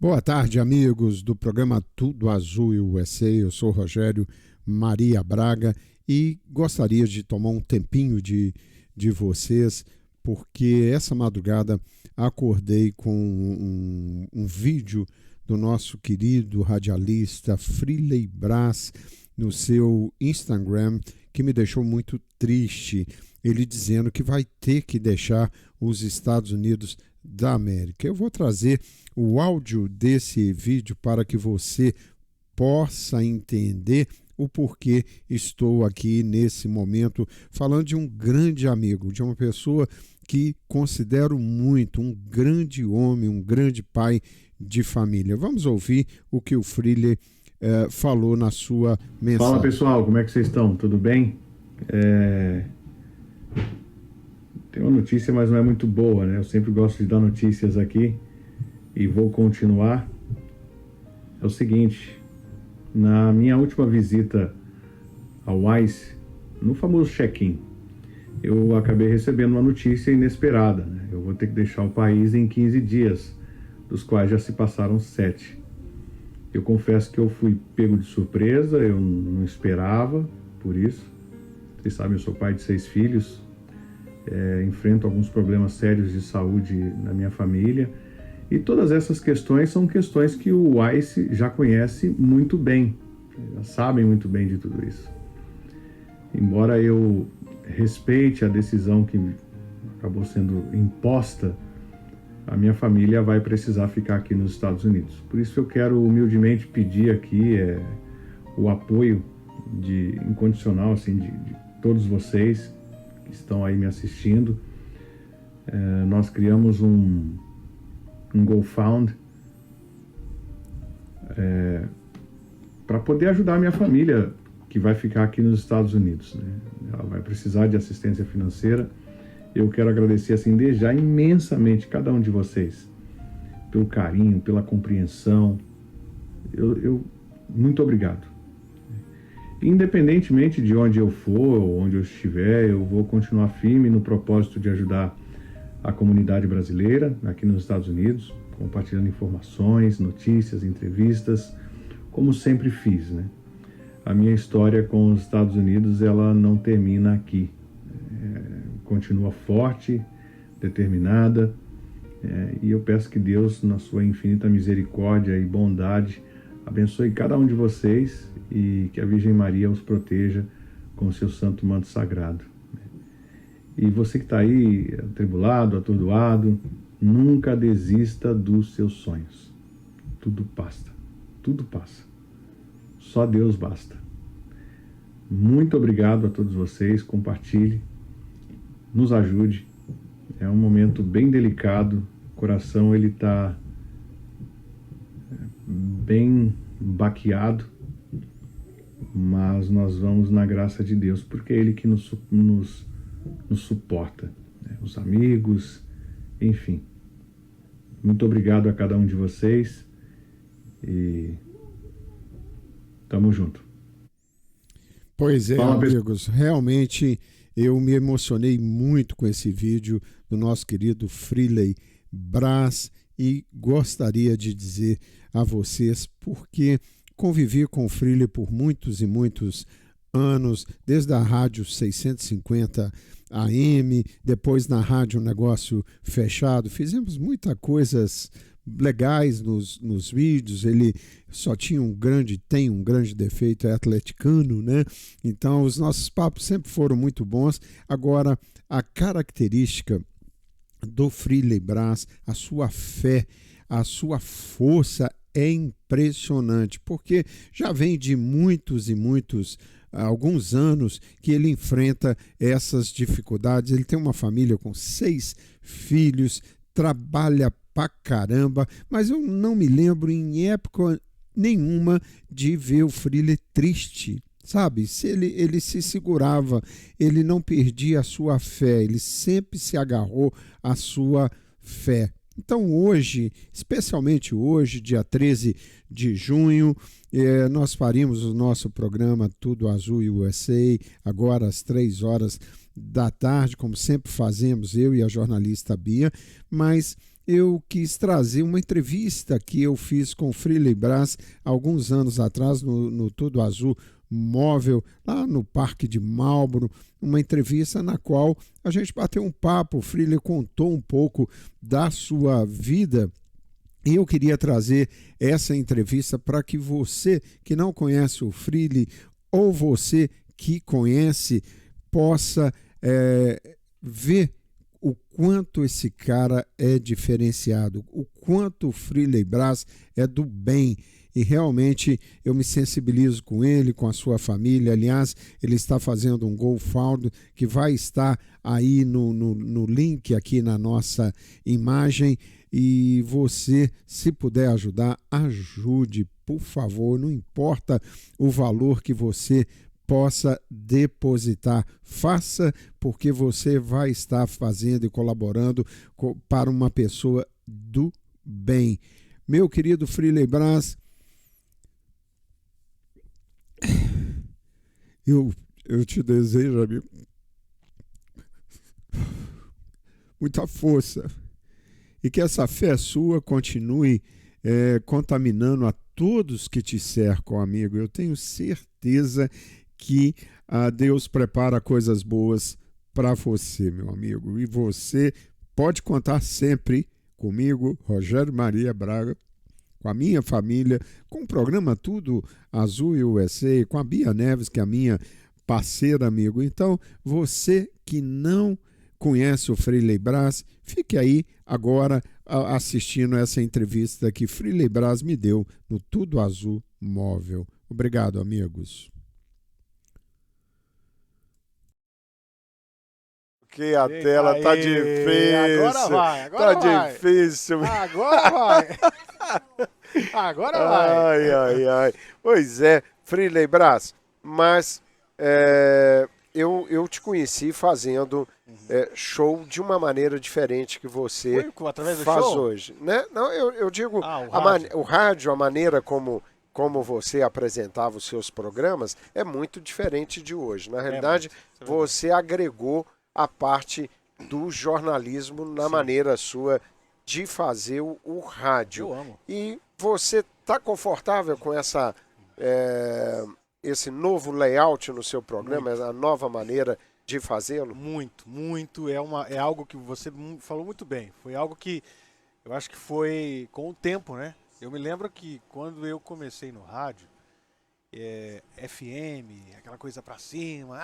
Boa tarde, amigos do programa Tudo Azul USA. Eu sou Rogério Maria Braga e gostaria de tomar um tempinho de vocês, porque essa madrugada acordei com um vídeo do nosso querido radialista Freeley Brás no seu Instagram, que me deixou muito triste. Ele dizendo que vai ter que deixar os Estados Unidos da América. Eu vou trazer o áudio desse vídeo para que você possa entender o porquê estou aqui nesse momento falando de um grande amigo, de uma pessoa que considero muito, um grande homem, um grande pai de família. Vamos ouvir o que o Freeley falou na sua mensagem. Fala, pessoal, como é que vocês estão? Tudo bem? Tem uma notícia, mas não é muito boa, né? Eu sempre gosto de dar notícias aqui e vou continuar. É o seguinte, na minha última visita ao Wise, no famoso check-in, eu acabei recebendo uma notícia inesperada, né? Eu vou ter que deixar o país em 15 dias, dos quais já se passaram 7. Eu confesso que eu fui pego de surpresa, eu não esperava por isso. Vocês sabem, eu sou pai de 6 filhos, enfrento alguns problemas sérios de saúde na minha família, e todas essas questões são questões que o Wise já conhece muito bem, já sabem muito bem de tudo isso. Embora eu respeite a decisão que acabou sendo imposta, a minha família vai precisar ficar aqui nos Estados Unidos. Por isso eu quero humildemente pedir aqui o apoio incondicional assim, de todos vocês que estão aí me assistindo. Nós criamos um GoFund para poder ajudar a minha família que vai ficar aqui nos Estados Unidos, né? Ela vai precisar de assistência financeira. Eu quero agradecer assim desde já imensamente cada um de vocês pelo carinho, pela compreensão. Muito obrigado. Independentemente de onde eu for ou onde eu estiver, eu vou continuar firme no propósito de ajudar a comunidade brasileira aqui nos Estados Unidos, compartilhando informações, notícias, entrevistas, como sempre fiz, né? A minha história com os Estados Unidos, ela não termina aqui. Continua forte, determinada, e eu peço que Deus, na sua infinita misericórdia e bondade, abençoe cada um de vocês e que a Virgem Maria os proteja com o seu santo manto sagrado. E você que está aí atribulado, atordoado, nunca desista dos seus sonhos. Tudo passa, tudo passa. Só Deus basta. Muito obrigado a todos vocês, compartilhe, nos ajude. É um momento bem delicado, o coração ele está bem baqueado, mas nós vamos na graça de Deus, porque é Ele que nos suporta, né? Os amigos, enfim. Muito obrigado a cada um de vocês e tamo junto. Pois é, amigos, realmente eu me emocionei muito com esse vídeo do nosso querido Freeley Brás e gostaria de dizer a vocês porque convivi com o Freeley por muitos e muitos anos, desde a Rádio 650 AM, depois na Rádio Negócio Fechado. Fizemos muitas coisas legais nos vídeos. Ele só tem um grande defeito, é atleticano, né? Então os nossos papos sempre foram muito bons. Agora, a característica do Freeley Brás, a sua fé, a sua força é impressionante, porque já vem de alguns anos que ele enfrenta essas dificuldades. Ele tem uma família com 6 filhos, trabalha pra caramba, mas eu não me lembro em época nenhuma de ver o Freeley triste, sabe? Ele se segurava, ele não perdia a sua fé, ele sempre se agarrou à sua fé. Então hoje, especialmente hoje, dia 13 de junho, nós faríamos o nosso programa Tudo Azul USA, agora às 3 horas da tarde, como sempre fazemos, eu e a jornalista Bia, mas eu quis trazer uma entrevista que eu fiz com o Freely Brás alguns anos atrás no Tudo Azul Móvel, lá no Parque de Marlboro, uma entrevista na qual a gente bateu um papo, o Freely contou um pouco da sua vida. E eu queria trazer essa entrevista para que você que não conhece o Freely ou você que conhece possa ver o quanto esse cara é diferenciado, o quanto o Freely Brás é do bem. E realmente eu me sensibilizo com ele, com a sua família. Aliás, ele está fazendo um GoFundMe que vai estar aí no link aqui na nossa imagem. E você, se puder ajudar, ajude, por favor. Não importa o valor que você possa depositar. Faça, porque você vai estar fazendo e colaborando para uma pessoa do bem. Meu querido Freely Brás, eu te desejo, amigo, muita força e que essa fé sua continue contaminando a todos que te cercam, amigo. Eu tenho certeza que Deus prepara coisas boas para você, meu amigo. E você pode contar sempre comigo, Rogério Maria Braga, com a minha família, com o programa Tudo Azul USA, com a Bia Neves, que é a minha parceira, amigo. Então, você que não conhece o Freely Brás, fique aí agora assistindo essa entrevista que Freely Brás me deu no Tudo Azul Móvel. Obrigado, amigos. Que a tela tá difícil. Agora vai, agora vai. Difícil. Agora vai. Agora vai. Ai. Pois é, Freely Brás, mas eu te conheci fazendo show de uma maneira diferente que você através do faz show? hoje. Né? Não, eu digo, o rádio, a maneira como você apresentava os seus programas é muito diferente de hoje. Na realidade, você agregou a parte do jornalismo na maneira sua de fazer o rádio. Eu amo. E você está confortável com esse novo layout no seu programa, a nova maneira de fazê-lo? Muito. É algo que você falou muito bem. Foi algo que eu acho que foi com o tempo, né? Eu me lembro que quando eu comecei no rádio, FM, aquela coisa pra cima,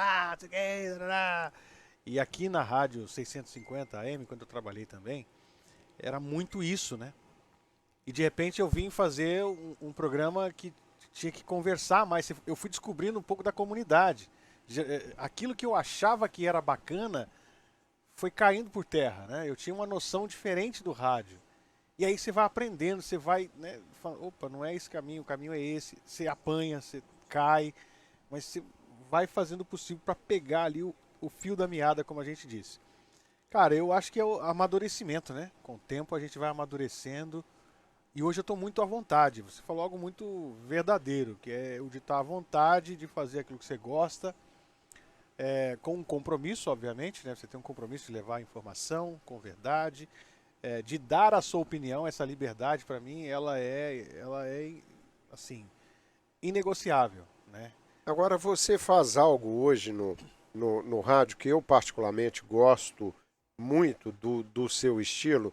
e aqui na rádio 650 AM, quando eu trabalhei também, era muito isso, né? E de repente eu vim fazer um programa que tinha que conversar mais. Eu fui descobrindo um pouco da comunidade. Aquilo que eu achava que era bacana foi caindo por terra, né? Eu tinha uma noção diferente do rádio. E aí você vai aprendendo, você vai, né, falando, opa, não é esse caminho, o caminho é esse. Você apanha, você cai, mas você vai fazendo o possível para pegar ali o fio da meada, como a gente disse. Cara, eu acho que é o amadurecimento, né? Com o tempo a gente vai amadurecendo. E hoje eu estou muito à vontade. Você falou algo muito verdadeiro, que é o de estar à vontade de fazer aquilo que você gosta, com um compromisso, obviamente, né? Você tem um compromisso de levar a informação com verdade, de dar a sua opinião. Essa liberdade, para mim, ela é assim, inegociável, né? Agora, você faz algo hoje no rádio que eu particularmente gosto muito do seu estilo.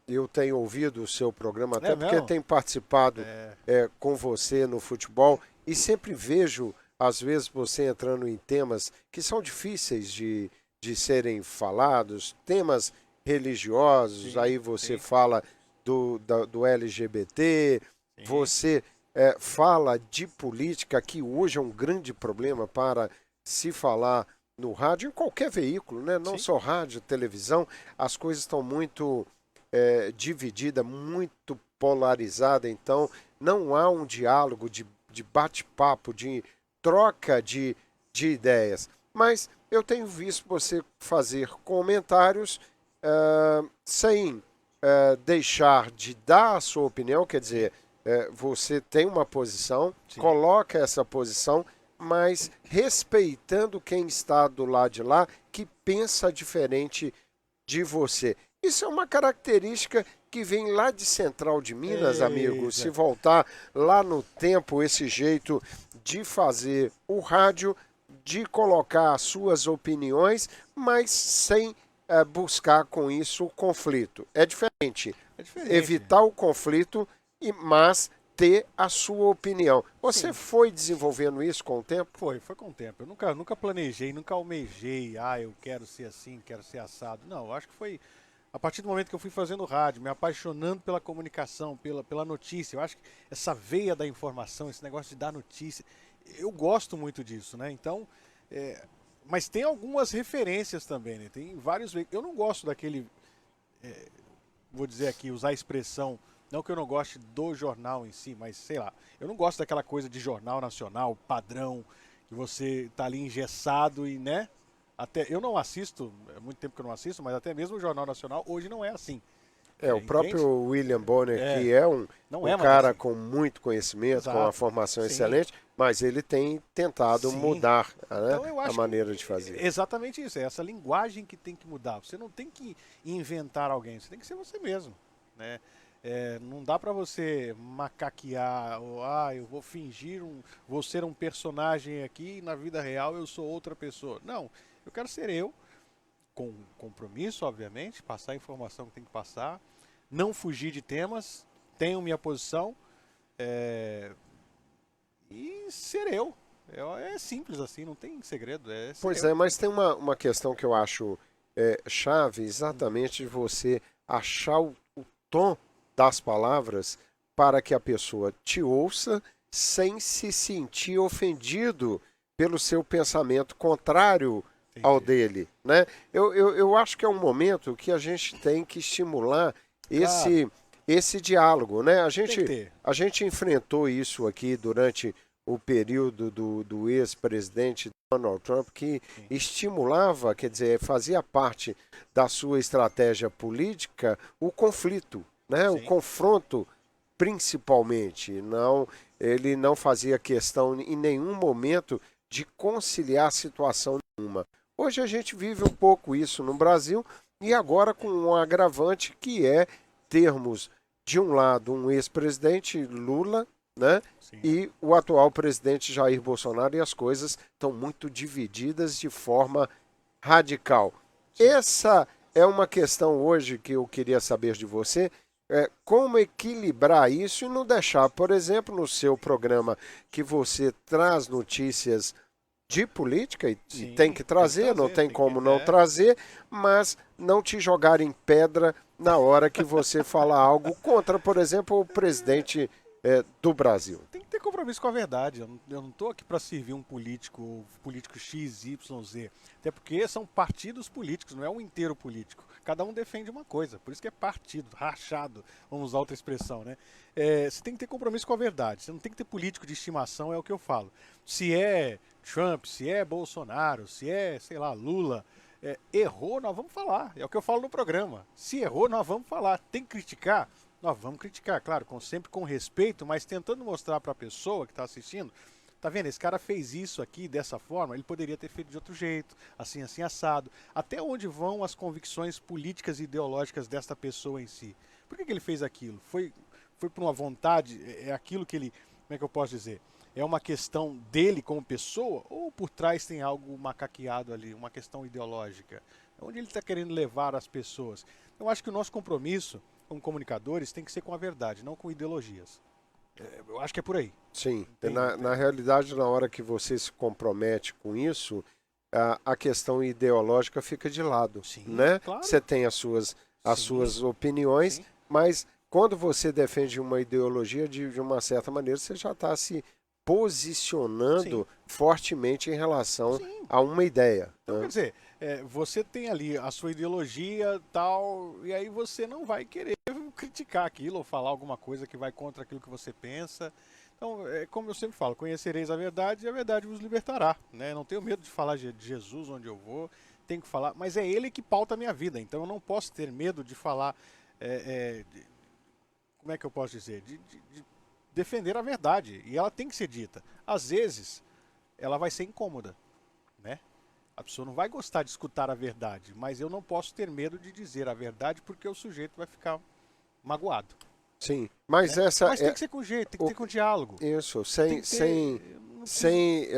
Eu tenho ouvido o seu programa, até porque tenho participado com você no futebol, e sempre vejo, às vezes, você entrando em temas que são difíceis de serem falados, temas religiosos. Sim, aí você fala do LGBT, sim. Você fala de política, que hoje é um grande problema para se falar no rádio, em qualquer veículo, né? Não só rádio, televisão, as coisas estão muito divididas, muito polarizadas, então não há um diálogo de bate-papo, de troca de ideias. Mas eu tenho visto você fazer comentários sem deixar de dar a sua opinião, quer dizer, você tem uma posição, sim, coloca essa posição, mas respeitando quem está do lado de lá, que pensa diferente de você. Isso é uma característica que vem lá de Central de Minas, amigo. Eita. Se voltar lá no tempo, esse jeito de fazer o rádio, de colocar as suas opiniões, mas sem buscar com isso o conflito. É diferente. É diferente. Evitar o conflito, mas ter a sua opinião. Você Sim. foi desenvolvendo isso com o tempo? Foi com o tempo. Eu nunca planejei, nunca almejei, eu quero ser assim, quero ser assado. Não, eu acho que foi a partir do momento que eu fui fazendo rádio, me apaixonando pela comunicação, pela notícia. Eu acho que essa veia da informação, esse negócio de dar notícia, eu gosto muito disso, né? Então, mas tem algumas referências também, né? Tem vários. Eu não gosto daquele, vou dizer aqui, usar a expressão. Não que eu não goste do jornal em si, mas sei lá. Eu não gosto daquela coisa de jornal nacional, padrão, que você tá ali engessado e, né? Até eu não assisto, é muito tempo que eu não assisto, mas até mesmo o Jornal Nacional hoje não é assim. O Entende? próprio William Bonner, É, que é um não é mais cara assim. com muito conhecimento, Exato. com uma formação Sim. excelente, mas ele tem tentado Sim. mudar, né, Então eu a acho maneira de fazer. exatamente isso, é essa linguagem que tem que mudar. Você não tem que inventar alguém, você tem que ser você mesmo, né? Não dá pra você macaquear, ou, eu vou fingir, vou ser um personagem aqui e na vida real eu sou outra pessoa. Não, eu quero ser eu, com compromisso, obviamente, passar a informação que tem que passar, não fugir de temas, tenho minha posição e ser eu. É simples assim, não tem segredo. Pois é, mas tem uma questão que eu acho chave, exatamente de você achar o tom das palavras para que a pessoa te ouça sem se sentir ofendido pelo seu pensamento contrário ao dele, né? Eu acho que é um momento que a gente tem que estimular esse diálogo, né? A gente enfrentou isso aqui durante o período do ex-presidente Donald Trump, que estimulava, quer dizer, fazia parte da sua estratégia política o conflito, né? O confronto, principalmente. Ele não fazia questão em nenhum momento de conciliar situação nenhuma. Hoje a gente vive um pouco isso no Brasil e agora com um agravante que é termos, de um lado, um ex-presidente, Lula, né? E o atual presidente Jair Bolsonaro, e as coisas estão muito divididas de forma radical. Essa é uma questão hoje que eu queria saber de você, como equilibrar isso e não deixar, por exemplo, no seu programa que você traz notícias de política e tem que trazer, não tem como não trazer, mas não te jogar em pedra na hora que você fala algo contra, por exemplo, o presidente do Brasil. Tem que ter compromisso com a verdade. Eu não estou aqui para servir um político X, Y, Z. Até porque são partidos políticos, não é um inteiro político. Cada um defende uma coisa. Por isso que é partido, rachado, vamos usar outra expressão, né? Você tem que ter compromisso com a verdade. Você não tem que ter político de estimação, é o que eu falo. Se é Trump, se é Bolsonaro, se é, sei lá, Lula, errou, nós vamos falar. É o que eu falo no programa. Se errou, nós vamos falar. Tem que criticar? Nós vamos criticar, claro, sempre com respeito, mas tentando mostrar para a pessoa que está assistindo, tá vendo, esse cara fez isso aqui dessa forma, ele poderia ter feito de outro jeito, assim, assado. Até onde vão as convicções políticas e ideológicas desta pessoa em si? Por que ele fez aquilo? Foi por uma vontade, é aquilo que ele, como é que eu posso dizer? É uma questão dele como pessoa ou por trás tem algo macaqueado ali, uma questão ideológica? Onde ele está querendo levar as pessoas? Eu acho que o nosso compromisso como comunicadores tem que ser com a verdade, não com ideologias. Eu acho que é por aí. Sim, na realidade, na hora que você se compromete com isso, a questão ideológica fica de lado, Sim, né? claro. Você tem as suas opiniões, mas quando você defende uma ideologia, de uma certa maneira, você já está se posicionando fortemente em relação a uma ideia. Então, né? quer dizer, você tem ali a sua ideologia tal, e aí você não vai querer criticar aquilo ou falar alguma coisa que vai contra aquilo que você pensa. Então, como eu sempre falo, conhecereis a verdade e a verdade vos libertará. Né? Não tenho medo de falar de Jesus onde eu vou, tenho que falar, mas é ele que pauta a minha vida, então eu não posso ter medo de falar, como é que eu posso dizer? De defender a verdade, e ela tem que ser dita. Às vezes, ela vai ser incômoda, né? A pessoa não vai gostar de escutar a verdade, mas eu não posso ter medo de dizer a verdade porque o sujeito vai ficar magoado. Sim, mas Né? essa Mas tem que ser com jeito, tem que ter com diálogo. Isso, Tem que ter- não sem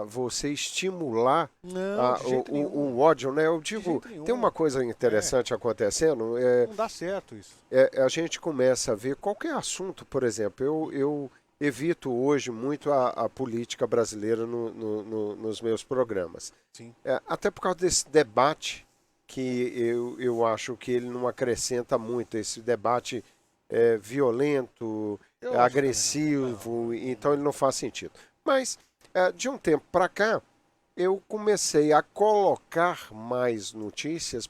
você estimular Não, de jeito nenhum. o ódio, né? Eu digo, jeito nenhum. tem uma coisa interessante acontecendo, Não dá certo isso. a gente começa a ver qualquer assunto, por exemplo, eu evito hoje muito a política brasileira nos meus programas. Sim. Até por causa desse debate que eu acho que ele não acrescenta muito, esse debate violento, Eu acho agressivo, então ele não faz sentido. Mas, de um tempo para cá, eu comecei a colocar mais notícias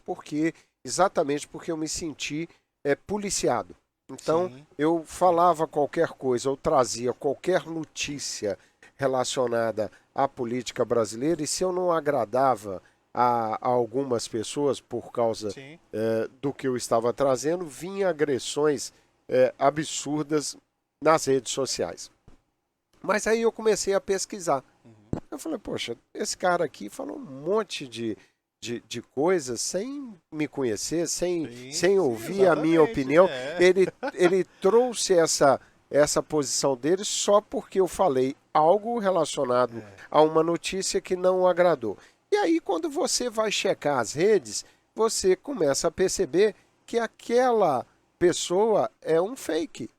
exatamente porque eu me senti policiado. Então, Sim. eu falava qualquer coisa, eu trazia qualquer notícia relacionada à política brasileira, e se eu não agradava a algumas pessoas por causa Sim. do que eu estava trazendo, vinha agressões absurdas nas redes sociais. Mas aí eu comecei a pesquisar. Eu falei, poxa, esse cara aqui falou um monte de coisas sem me conhecer, sem ouvir a minha opinião. Ele trouxe essa posição dele só porque eu falei algo relacionado a uma notícia que não o agradou. E aí, quando você vai checar as redes, você começa a perceber que aquela pessoa é um fake.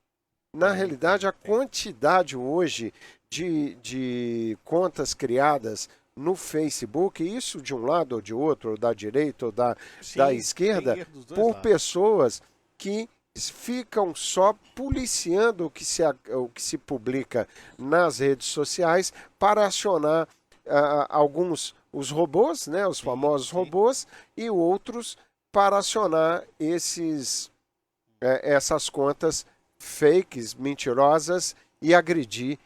Na realidade, a quantidade hoje de contas criadas no Facebook, isso de um lado ou de outro, ou da direita ou da esquerda, por pessoas que ficam só policiando o que se publica nas redes sociais para acionar os robôs, né, os famosos robôs, e outros para acionar essas contas fakes, mentirosas, e agredir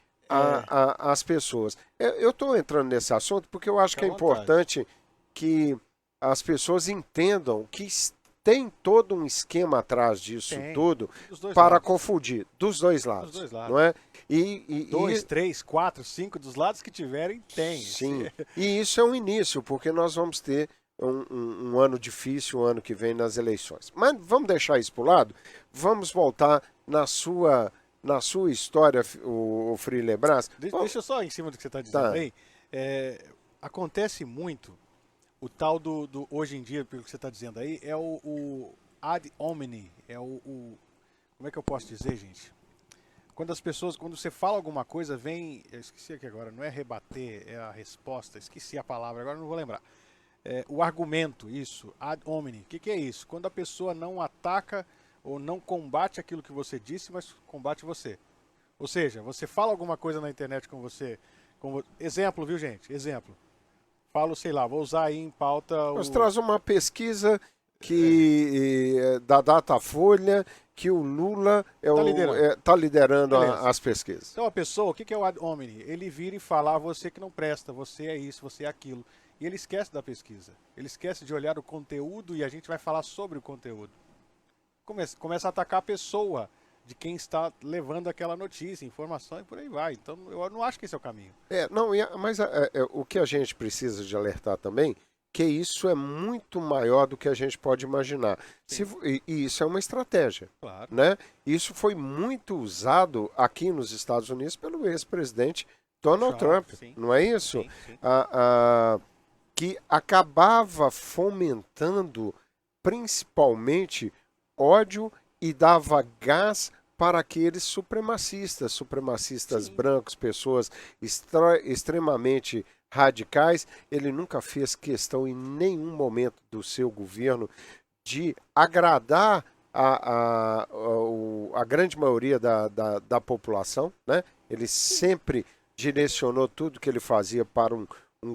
as pessoas. Eu estou entrando nesse assunto porque eu acho que é importante que as pessoas entendam que tem todo um esquema atrás disso tudo para confundir, dos dois lados. Não é? Dois, três, quatro, cinco, dos lados que tiverem, tem. Sim, e isso é um início, porque nós vamos ter um ano difícil, o ano que vem nas eleições. Mas vamos deixar isso para o lado, vamos voltar na sua história, o Freire Brás. Deixa eu só em cima do que você está dizendo aí. Acontece muito, o tal do hoje em dia, pelo que você está dizendo aí, é o ad hominem, como é que eu posso dizer, gente? Quando você fala alguma coisa, eu esqueci aqui agora, não é rebater, é a resposta, esqueci a palavra, agora não vou lembrar. O argumento, isso, ad hominem. O que é isso? Quando a pessoa não ataca ou não combate aquilo que você disse, mas combate você. Ou seja, você fala alguma coisa na internet com você. Exemplo, viu, gente? Exemplo. Falo, sei lá, vou usar aí em pauta. Nós traz uma pesquisa da Datafolha que o Lula tá liderando as pesquisas. Então a pessoa, o que é o ad hominem? Ele vira e fala, você que não presta, você é isso, você é aquilo. E ele esquece da pesquisa. Ele esquece de olhar o conteúdo e a gente vai falar sobre o conteúdo. Começa a atacar a pessoa de quem está levando aquela notícia, informação e por aí vai. Então eu não acho que esse é o caminho. Mas o que a gente precisa de alertar também, que isso é muito maior do que a gente pode imaginar. E isso é uma estratégia. Claro. Né? Isso foi muito usado aqui nos Estados Unidos pelo ex-presidente Donald Trump, não é isso? Sim. Que acabava fomentando principalmente ódio e dava gás para aqueles supremacistas brancos, pessoas extremamente radicais. Ele nunca fez questão em nenhum momento do seu governo de agradar a grande maioria da população, né? Ele sempre direcionou tudo que ele fazia para um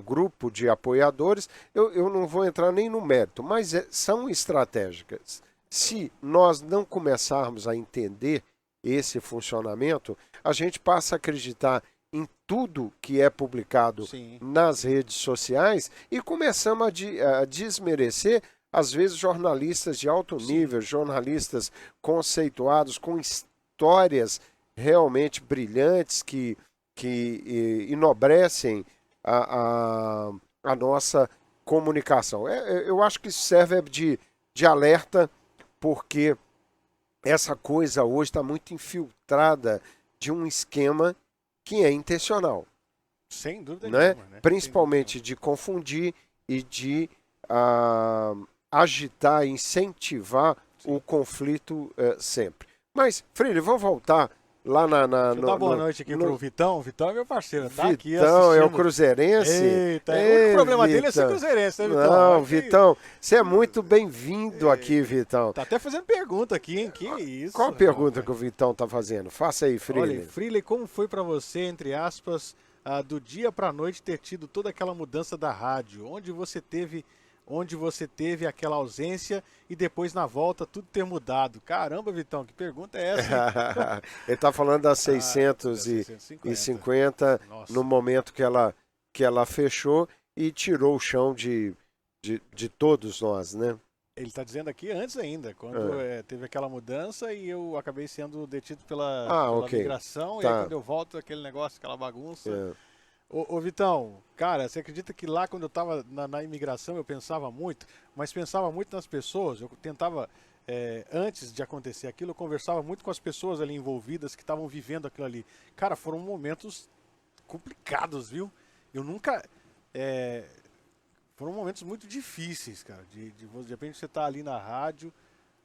grupo de apoiadores. Eu não vou entrar nem no mérito, mas são estratégicas. Se nós não começarmos a entender esse funcionamento, a gente passa a acreditar em tudo que é publicado nas redes sociais e começamos a desmerecer, às vezes, jornalistas de alto nível, jornalistas conceituados, com histórias realmente brilhantes que enobrecem a a nossa comunicação. Eu acho que isso serve de alerta, porque essa coisa hoje está muito infiltrada de um esquema que é intencional, Sem dúvida né? nenhuma, né? Principalmente de confundir e de agitar, incentivar o conflito sempre. Mas, Freire, vamos voltar lá Deixa eu dar boa noite aqui pro Vitão. O Vitão é meu parceiro, tá aqui assistindo. Vitão é o cruzeirense? Eita, o único problema dele é ser cruzeirense, né, Vitão? Não, Vitão, você é muito bem-vindo aqui, Vitão. Tá até fazendo pergunta aqui, hein? Que isso? Qual a pergunta que o Vitão tá fazendo? Faça aí, Freire. Olha, Freire, como foi pra você, entre aspas, do dia pra noite ter tido toda aquela mudança da rádio? Onde você teve aquela ausência e depois na volta tudo ter mudado? Caramba, Vitão, que pergunta é essa? Ele está falando das 650 no momento que ela fechou e tirou o chão de todos nós, né? Ele está dizendo aqui antes ainda, quando teve aquela mudança e eu acabei sendo detido pela migração, e aí quando eu volto, aquele negócio, aquela bagunça... Ô Vitão, cara, você acredita que lá quando eu estava na imigração eu pensava muito, mas pensava muito nas pessoas, eu tentava, antes de acontecer aquilo, eu conversava muito com as pessoas ali envolvidas que estavam vivendo aquilo ali. Cara, foram momentos complicados, viu? Eu nunca... foram momentos muito difíceis, cara, de repente você tá ali na rádio,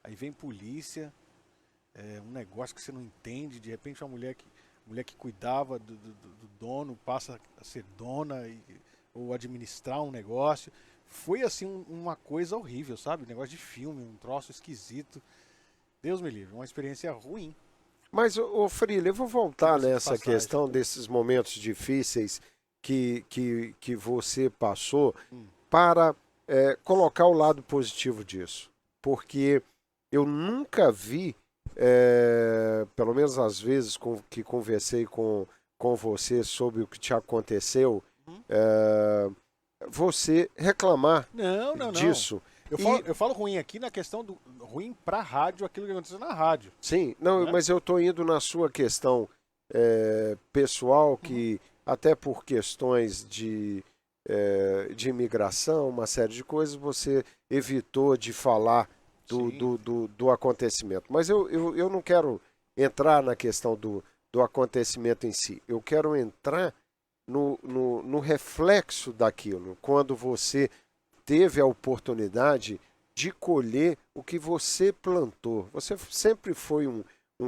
aí vem polícia, um negócio que você não entende, de repente uma mulher que cuidava do dono passa a ser dona ou administrar um negócio. Foi assim uma coisa horrível, sabe? Um negócio de filme, um troço esquisito. Deus me livre, uma experiência ruim. Mas, Freire, eu vou voltar nessa questão desses momentos difíceis que você passou para colocar o lado positivo disso. Porque eu nunca vi, pelo menos às vezes que conversei com você sobre o que te aconteceu, você reclamar disso. Eu falo ruim aqui na questão do ruim para a rádio, aquilo que aconteceu na rádio. Sim, não, mas eu estou indo na sua questão pessoal, que até por questões de imigração, uma série de coisas, você evitou de falar do acontecimento. Mas eu não quero entrar na questão do acontecimento em si. Eu quero entrar no reflexo daquilo, quando você teve a oportunidade de colher o que você plantou. Você sempre foi um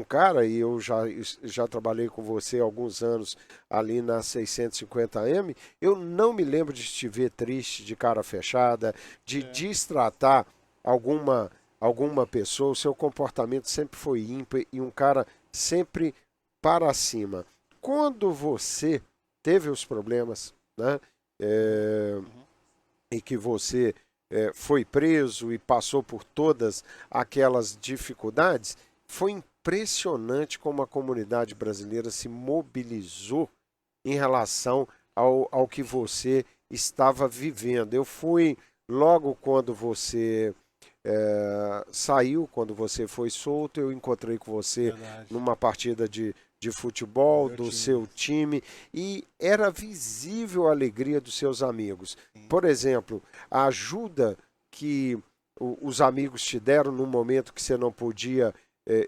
cara, e eu já trabalhei com você há alguns anos ali na 650M, eu não me lembro de te ver triste, de cara fechada, de destratar alguma pessoa. O seu comportamento sempre foi ímpar e um cara sempre para cima. Quando você teve os problemas, né, e que você foi preso e passou por todas aquelas dificuldades, foi impressionante como a comunidade brasileira se mobilizou em relação ao que você estava vivendo. Eu fui logo quando você saiu, quando você foi solto, eu encontrei com você numa partida de futebol do seu time, e era visível a alegria dos seus amigos. Por exemplo, a ajuda que os amigos te deram no momento que você não podia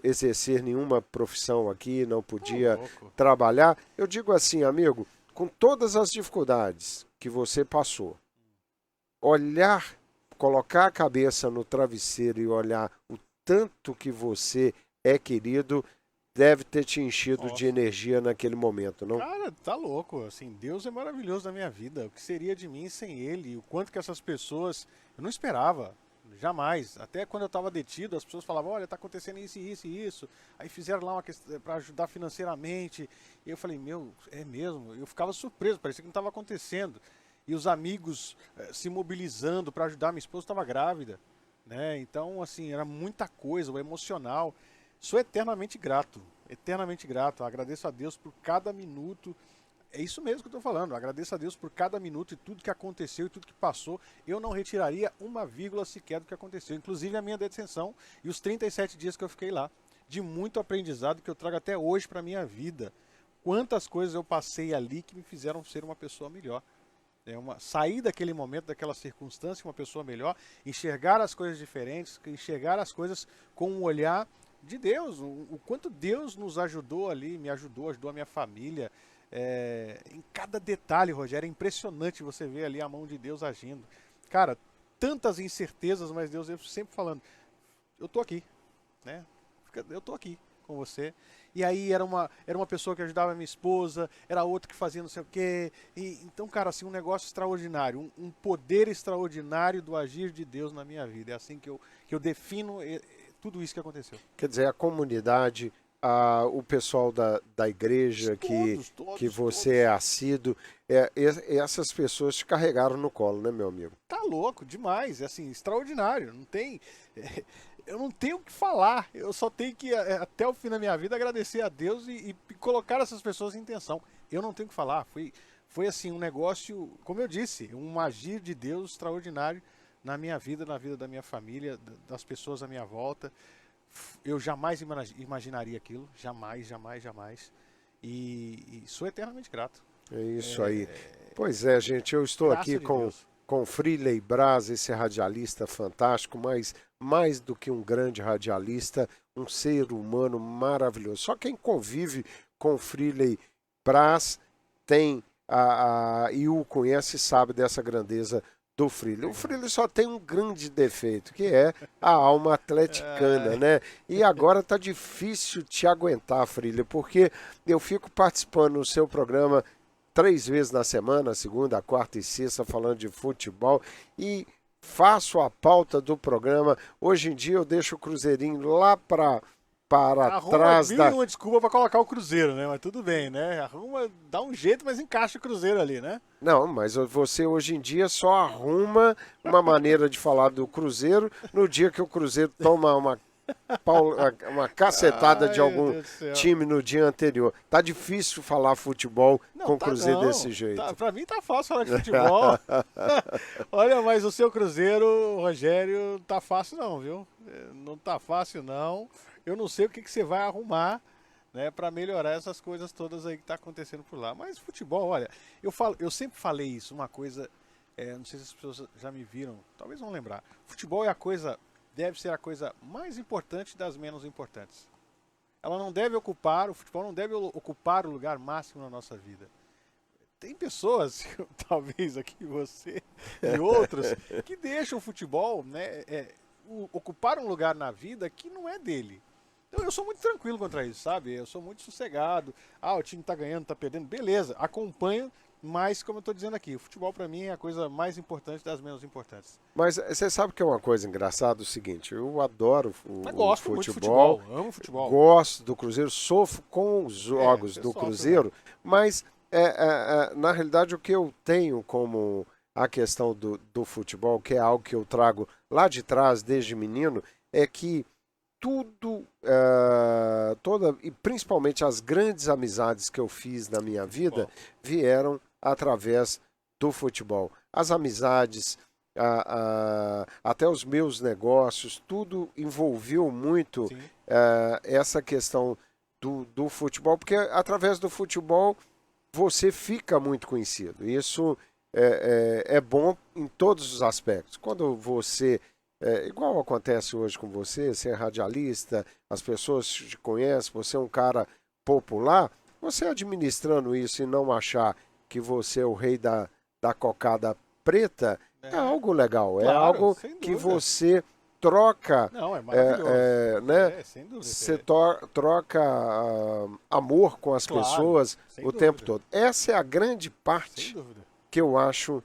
exercer nenhuma profissão aqui, não podia trabalhar. Eu digo assim, amigo, com todas as dificuldades que você passou, colocar a cabeça no travesseiro e olhar o tanto que você é querido, deve ter te enchido de energia naquele momento, não? Cara, tá louco. Assim, Deus é maravilhoso na minha vida. O que seria de mim sem Ele? O quanto que essas pessoas... Eu não esperava, jamais. Até quando eu estava detido, as pessoas falavam, olha, tá acontecendo isso, isso e isso. Aí fizeram lá uma questão para ajudar financeiramente. E eu falei, meu, é mesmo? Eu ficava surpreso, parecia que não estava acontecendo. E os amigos se mobilizando para ajudar. Minha esposa estava grávida, né? Então, assim, era muita coisa, o emocional. Sou eternamente grato, eternamente grato. Agradeço a Deus por cada minuto. É isso mesmo que eu estou falando. Agradeço a Deus por cada minuto e tudo que aconteceu e tudo que passou. Eu não retiraria uma vírgula sequer do que aconteceu. Inclusive a minha detenção e os 37 dias que eu fiquei lá. De muito aprendizado que eu trago até hoje para a minha vida. Quantas coisas eu passei ali que me fizeram ser uma pessoa melhor. sair daquele momento, daquela circunstância, uma pessoa melhor, enxergar as coisas diferentes, enxergar as coisas com um olhar de Deus. O quanto Deus nos ajudou ali, me ajudou a minha família. Em cada detalhe, Rogério, é impressionante você ver ali a mão de Deus agindo. Cara, tantas incertezas, mas Deus sempre falando, eu tô aqui, né? Eu tô aqui com você. E aí era uma pessoa que ajudava a minha esposa, era outra que fazia não sei o quê. Então, cara, assim, um negócio extraordinário, um poder extraordinário do agir de Deus na minha vida. É assim que eu defino tudo isso que aconteceu. Quer dizer, a comunidade, o pessoal da igreja que você é assíduo, essas pessoas te carregaram no colo, né, meu amigo? Tá louco, demais, é assim, extraordinário. Eu não tenho o que falar, eu só tenho que, até o fim da minha vida, agradecer a Deus e colocar essas pessoas em intenção. Eu não tenho o que falar, foi assim, um negócio, como eu disse, um agir de Deus extraordinário na minha vida, na vida da minha família, das pessoas à minha volta. Eu jamais imaginaria aquilo, jamais. E sou eternamente grato. É isso aí. Pois é, gente, eu estou aqui com Freeley Braz, esse radialista fantástico, mas mais do que um grande radialista, um ser humano maravilhoso. Só quem convive com Freeley Braz tem e o conhece sabe dessa grandeza do Freeley. O Freeley só tem um grande defeito, que é a alma atleticana, né? E agora tá difícil te aguentar, Freeley, porque eu fico participando no seu programa 3 vezes na semana, segunda, quarta e sexta, falando de futebol, e faço a pauta do programa. Hoje em dia eu deixo o Cruzeirinho lá para trás da... uma desculpa para colocar o Cruzeiro, né? Mas tudo bem, né? Dá um jeito, mas encaixa o Cruzeiro ali, né? Não, mas você hoje em dia só arruma uma maneira de falar do Cruzeiro no dia que o Cruzeiro toma uma cacetada de algum time no dia anterior. Tá difícil falar futebol com o Cruzeiro desse jeito. Pra mim tá fácil falar de futebol. Olha, mas o seu Cruzeiro, Rogério, tá fácil não, viu? Não tá fácil não. Eu não sei o que você vai arrumar, né, para melhorar essas coisas todas aí que tá acontecendo por lá. Mas futebol, olha, eu sempre falei isso, uma coisa, não sei se as pessoas já me viram, talvez vão lembrar. Futebol deve ser a coisa mais importante das menos importantes. O futebol não deve ocupar o lugar máximo na nossa vida. Tem pessoas, talvez aqui você e outros, que deixam o futebol, né, ocupar um lugar na vida que não é dele. Então eu sou muito tranquilo contra isso, sabe? Eu sou muito sossegado. O time tá ganhando, tá perdendo, beleza, acompanho, mas como eu tô dizendo aqui, o futebol para mim é a coisa mais importante das menos importantes. Mas você sabe que é uma coisa engraçada, o seguinte, eu adoro o gosto muito de futebol, amo futebol. Gosto do Cruzeiro, sofro com os jogos do Cruzeiro, mas na realidade o que eu tenho como a questão do futebol, que é algo que eu trago lá de trás desde menino, é que e principalmente as grandes amizades que eu fiz na minha vida vieram através do futebol. As amizades, até os meus negócios, tudo envolveu muito essa questão do futebol, porque através do futebol você fica muito conhecido. Isso é bom em todos os aspectos. Quando você... igual acontece hoje com você é radialista, as pessoas te conhecem, você é um cara popular, você administrando isso e não achar que você é o rei da cocada preta, é algo legal, claro, é algo que você troca, não, é maravilhoso. Né? Sem dúvida, você troca amor com as pessoas o tempo todo. Essa é a grande parte que eu acho...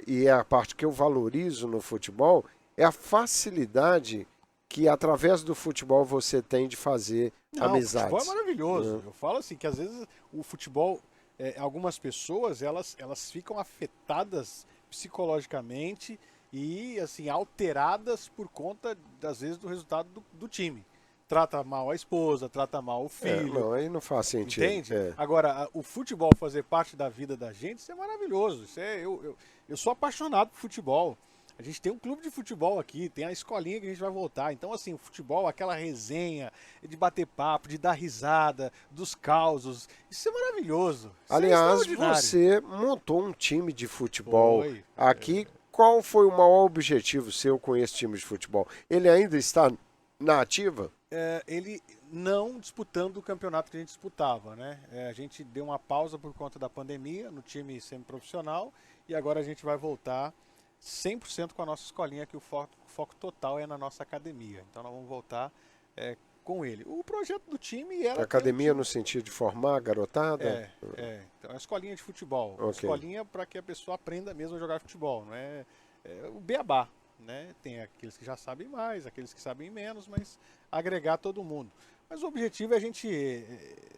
e é a parte que eu valorizo no futebol, é a facilidade que através do futebol você tem de fazer amizades. O futebol é maravilhoso. Eu falo assim, que às vezes o futebol, algumas pessoas, elas ficam afetadas psicologicamente e assim, alteradas por conta, às vezes, do resultado do time. Trata mal a esposa, trata mal o filho. Não, aí não faz sentido. Entende? Agora, o futebol fazer parte da vida da gente, isso é maravilhoso. Eu sou apaixonado por futebol. A gente tem um clube de futebol aqui, tem a escolinha que a gente vai voltar. Então, assim, o futebol, aquela resenha de bater papo, de dar risada, dos causos, isso é maravilhoso. Isso Aliás, é extraordinário. você montou um time de futebol Foi. aqui. Qual foi o maior objetivo seu com esse time de futebol? Ele ainda está na ativa? Ele não disputando o campeonato que a gente disputava, né? A gente deu uma pausa por conta da pandemia no time semiprofissional e agora a gente vai voltar 100% com a nossa escolinha, que o foco total é na nossa academia. Então nós vamos voltar com ele. O projeto do time era... Academia no sentido de formar garotada? Então é uma escolinha de futebol. Uma escolinha para que a pessoa aprenda mesmo a jogar futebol. Não é o beabá. Né? Tem aqueles que já sabem mais, aqueles que sabem menos, mas agregar todo mundo. Mas o objetivo é a gente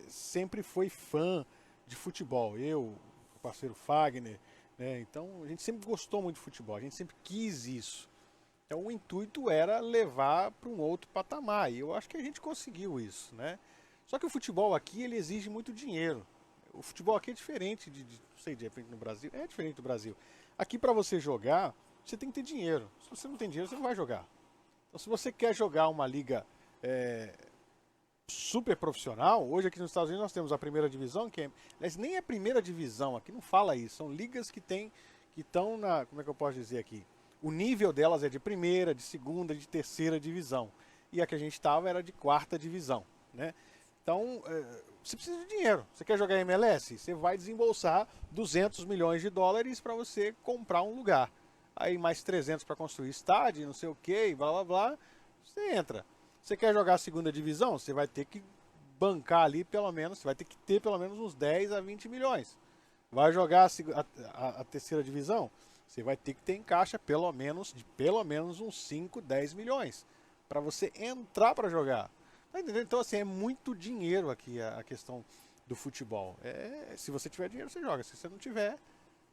sempre foi fã de futebol. Eu, o parceiro Fagner, né? Então a gente sempre gostou muito de futebol, a gente sempre quis isso. Então o intuito era levar para um outro patamar e eu acho que a gente conseguiu isso, né? Só que o futebol aqui ele exige muito dinheiro. O futebol aqui é diferente não sei, de repente no Brasil, é diferente do Brasil. Aqui para você jogar você tem que ter dinheiro. Se você não tem dinheiro, você não vai jogar. Então, se você quer jogar uma liga super profissional, hoje aqui nos Estados Unidos nós temos a primeira divisão, que aliás, nem é a primeira divisão, aqui não fala isso. São ligas que estão na, como é que eu posso dizer aqui? O nível delas é de primeira, de segunda, de terceira divisão. E a que a gente estava era de quarta divisão, né? Então, você precisa de dinheiro. Você quer jogar MLS? Você vai desembolsar 200 milhões de dólares para você comprar um lugar. Aí mais 300 para construir estádio, não sei o que, blá blá blá, você entra. Você quer jogar a segunda divisão? Você vai ter que bancar ali pelo menos, você vai ter que ter pelo menos uns 10 a 20 milhões. Vai jogar a terceira divisão? Você vai ter que ter em caixa pelo menos uns 5, 10 milhões para você entrar para jogar. Tá entendendo? Então assim, é muito dinheiro aqui a questão do futebol. Se você tiver dinheiro, você joga. Se você não tiver,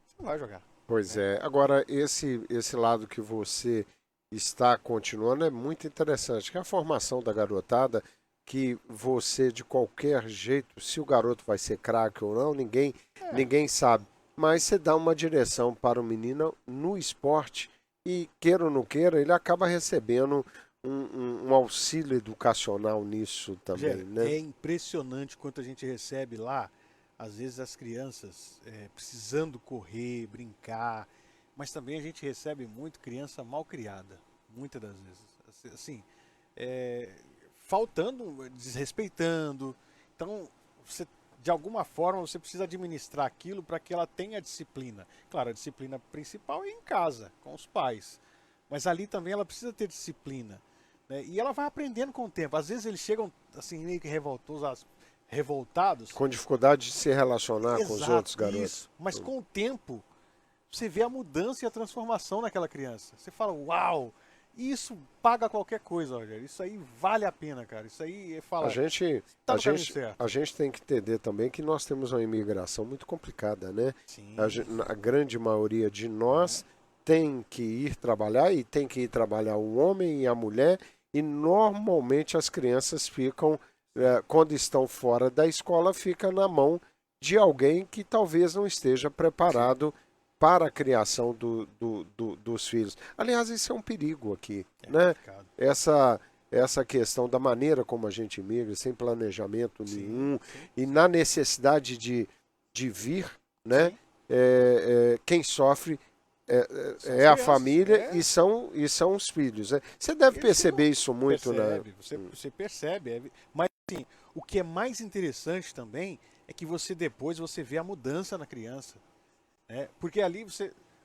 você não vai jogar. Pois é. Agora, esse lado que você está continuando é muito interessante, que é a formação da garotada, que você, de qualquer jeito, se o garoto vai ser craque ou não, ninguém sabe. Mas você dá uma direção para o menino no esporte e, queira ou não queira, ele acaba recebendo um auxílio educacional nisso também, né? É impressionante quanto a gente recebe lá. Às vezes as crianças precisando correr, brincar, mas também a gente recebe muito criança mal criada, muitas das vezes, assim, faltando, desrespeitando. Então, de alguma forma, você precisa administrar aquilo para que ela tenha disciplina. Claro, a disciplina principal é em casa, com os pais, mas ali também ela precisa ter disciplina, né? E ela vai aprendendo com o tempo. Às vezes eles chegam assim meio que revoltados. Com dificuldade de se relacionar com os outros garotos. Isso. Mas com o tempo, você vê a mudança e a transformação naquela criança. Você fala, uau, isso paga qualquer coisa, Rogério. Isso aí vale a pena, cara. Isso aí fala. A gente tem que entender também que nós temos uma imigração muito complicada, né? Sim. A grande maioria de nós tem que ir trabalhar e tem que ir trabalhar o homem e a mulher, e normalmente as crianças ficam, quando estão fora da escola, fica na mão de alguém que talvez não esteja preparado para a criação dos filhos. Aliás, isso é um perigo aqui, né? Essa questão da maneira como a gente migra, sem planejamento nenhum, e na necessidade de vir, né? Quem sofre é a família e são os filhos. Né? Você deve perceber isso muito, percebe, né? Você percebe, mas assim, o que é mais interessante também é que depois você vê a mudança na criança. Porque ali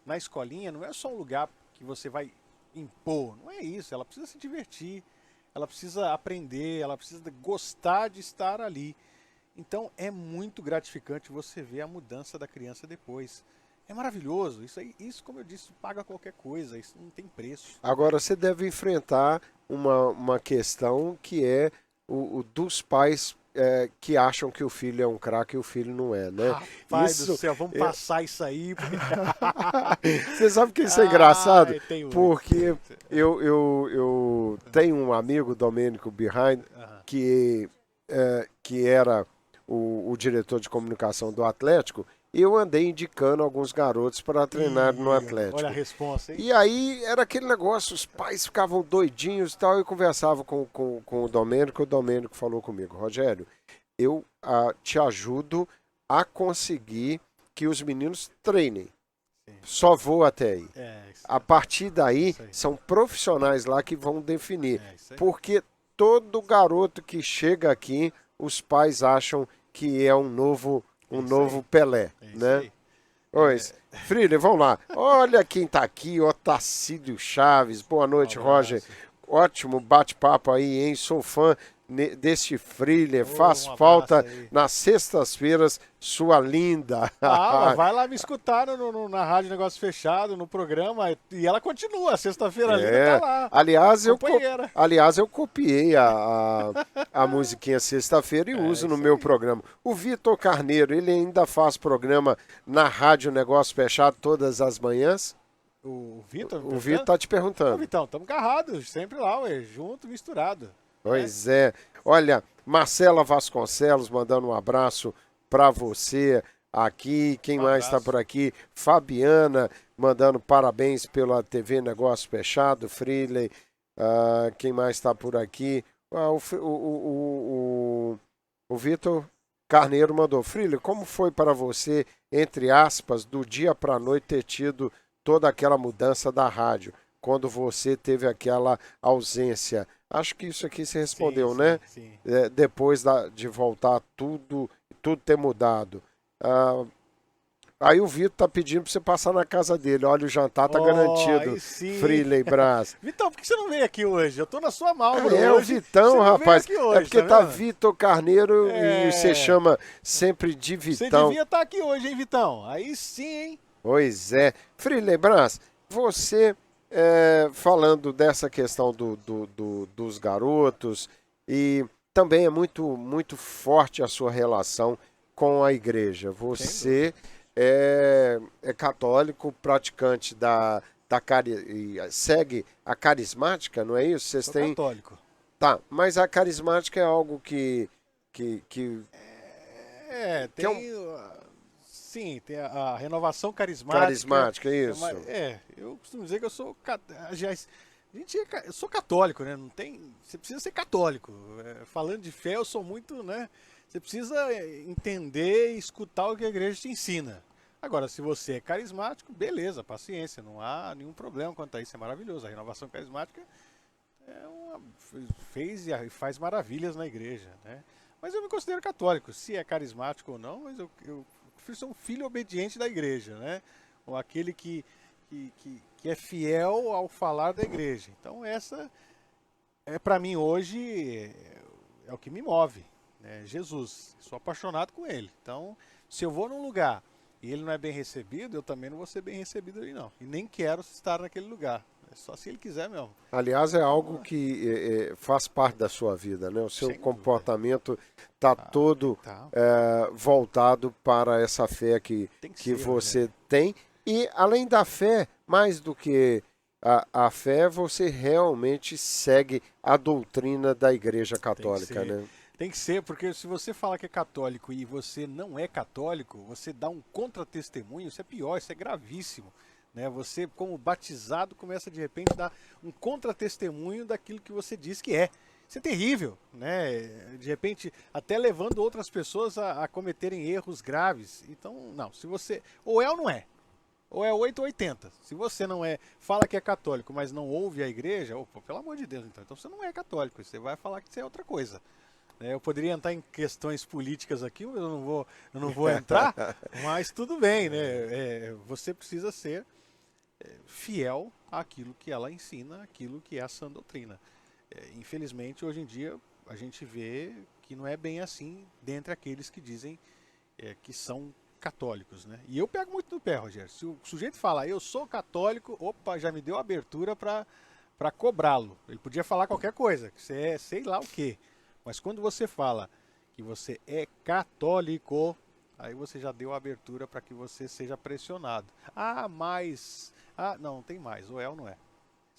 na escolinha não é só um lugar que você vai impor, não é isso. Ela precisa se divertir, ela precisa aprender, ela precisa gostar de estar ali. Então é muito gratificante você ver a mudança da criança depois. É maravilhoso. Isso, como eu disse, paga qualquer coisa. Isso não tem preço. Agora, você deve enfrentar uma questão que é o dos pais que acham que o filho é um craque e o filho não é, né? Rapaz do céu, vamos passar isso aí. Você sabe que isso é engraçado? Porque eu tenho um amigo, Domênico Behind, que era o diretor de comunicação do Atlético, eu andei indicando alguns garotos para treinar no Atlético. Olha a resposta, hein? E aí era aquele negócio, os pais ficavam doidinhos e tal, eu conversava com o Domênico falou comigo, Rogério, eu te ajudo a conseguir que os meninos treinem. Só vou até aí. A partir daí, são profissionais lá que vão definir. Porque todo garoto que chega aqui, os pais acham que é um novo Pelé, né? Pois, Freire, vamos lá. Olha quem tá aqui, Otacílio Chaves. Boa noite, Roger. Ótimo bate-papo aí, hein? Sou fã deste Freire. Faz falta nas sextas-feiras, sua linda. Vai lá me escutar na Rádio Negócio Fechado, no programa, e ela continua. Sexta-feira linda tá lá. Aliás, eu copiei a musiquinha sexta-feira e uso no meu programa. O Vitor Carneiro, ele ainda faz programa na Rádio Negócio Fechado todas as manhãs? O Vitor? O Vitor tá te perguntando. Vitão, estamos agarrados, sempre lá, junto, misturado. Pois é. Olha, Marcela Vasconcelos mandando um abraço para você aqui. Quem mais está por aqui? Fabiana mandando parabéns pela TV Negócio Fechado. Freeley. Quem mais está por aqui? O Vitor Carneiro mandou. Freeley, como foi para você, entre aspas, do dia para a noite ter tido toda aquela mudança da rádio, quando você teve aquela ausência? Acho que isso aqui se respondeu, né? Sim. Depois de voltar tudo ter mudado. Aí o Vitor tá pedindo para você passar na casa dele. Olha, o jantar tá garantido. Freeley Brás. Vitão, por que você não veio aqui hoje? Eu tô na sua mala hoje. O Vitão, rapaz. Hoje, é porque tá Vitor Carneiro e você chama sempre de Vitão. Você devia estar aqui hoje, hein, Vitão? Aí sim, hein? Pois é. Freeley Brás, você... falando dessa questão dos garotos, e também é muito, muito forte a sua relação com a igreja. Você é católico, praticante segue a carismática, não é isso? Vocês Sou têm... católico. Tá, mas a carismática é algo que Sim, tem a renovação carismática. Carismática, isso. Eu costumo dizer que eu sou eu sou católico, né? Não tem, você precisa ser católico. Falando de fé, eu sou muito, né? Você precisa entender e escutar o que a igreja te ensina. Agora, se você é carismático, beleza, paciência, não há nenhum problema quanto a isso, é maravilhoso. A renovação carismática fez e faz maravilhas na igreja, né? Mas eu me considero católico, se é carismático ou não, mas eu ser um filho obediente da igreja, né? Ou aquele que é fiel ao falar da igreja. Então essa para mim hoje é o que me move, né? Jesus. Sou apaixonado com ele. Então, se eu vou num lugar e ele não é bem recebido, eu também não vou ser bem recebido ali não. E nem quero estar naquele lugar. É só se ele quiser mesmo. Aliás, é algo que faz parte da sua vida, né? O seu comportamento está todo voltado para essa fé que você tem. E, além da fé, mais do que a fé, você realmente segue a doutrina da Igreja Católica, né? Tem que ser, porque se você fala que é católico e você não é católico, você dá um contra-testemunho, isso é pior, isso é gravíssimo. Né? Você, como batizado, começa de repente a dar um contra-testemunho daquilo que você diz que é. Isso é terrível, né? De repente até levando outras pessoas a cometerem erros graves. Então, não, se você... Ou é ou não é. Ou é 8 ou 80. Se você não fala que é católico, mas não ouve a igreja, pelo amor de Deus, então você não é católico, você vai falar que você é outra coisa. Eu poderia entrar em questões políticas aqui, mas eu não vou entrar, mas tudo bem, né? Você precisa ser fiel àquilo que ela ensina, aquilo que é a sã doutrina. Infelizmente, hoje em dia, a gente vê que não é bem assim dentre aqueles que dizem que são católicos, né? E eu pego muito no pé, Rogério. Se o sujeito fala, eu sou católico, já me deu abertura para cobrá-lo. Ele podia falar qualquer coisa, que você é sei lá o quê. Mas quando você fala que você é católico, aí você já deu abertura para que você seja pressionado. Não tem mais, ou é ou não é.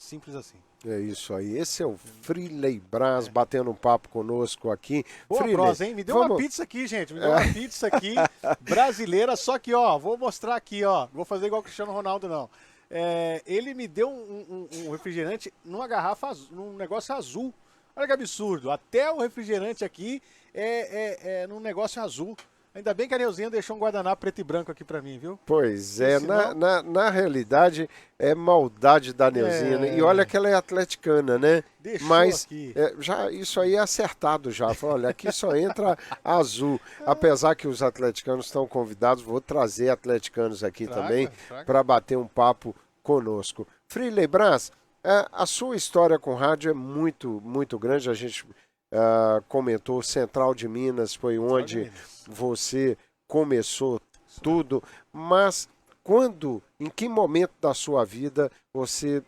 Simples assim. É isso aí. Esse é o Freeley Braz batendo um papo conosco aqui. Boa Freeley, prosa, hein? Me deu uma pizza aqui, gente. Me deu uma pizza aqui, brasileira. Só que, ó, vou mostrar aqui, ó. Vou fazer igual o Cristiano Ronaldo, não. Ele me deu um refrigerante numa garrafa azul, num negócio azul. Olha que absurdo. Até o refrigerante aqui é num negócio azul. Ainda bem que a Neuzinha deixou um guardanapo preto e branco aqui pra mim, viu? Pois é, Senão... na realidade é maldade da Neuzinha, né? E olha que ela é atleticana, né? Deixou mas aqui. já isso aí é acertado já. Fala, olha, aqui só entra azul. Apesar que os atleticanos estão convidados, vou trazer atleticanos aqui também para bater um papo conosco. Freeley Braz, a sua história com rádio é muito, muito grande. A gente comentou, Central de Minas foi onde você começou tudo, mas em que momento da sua vida você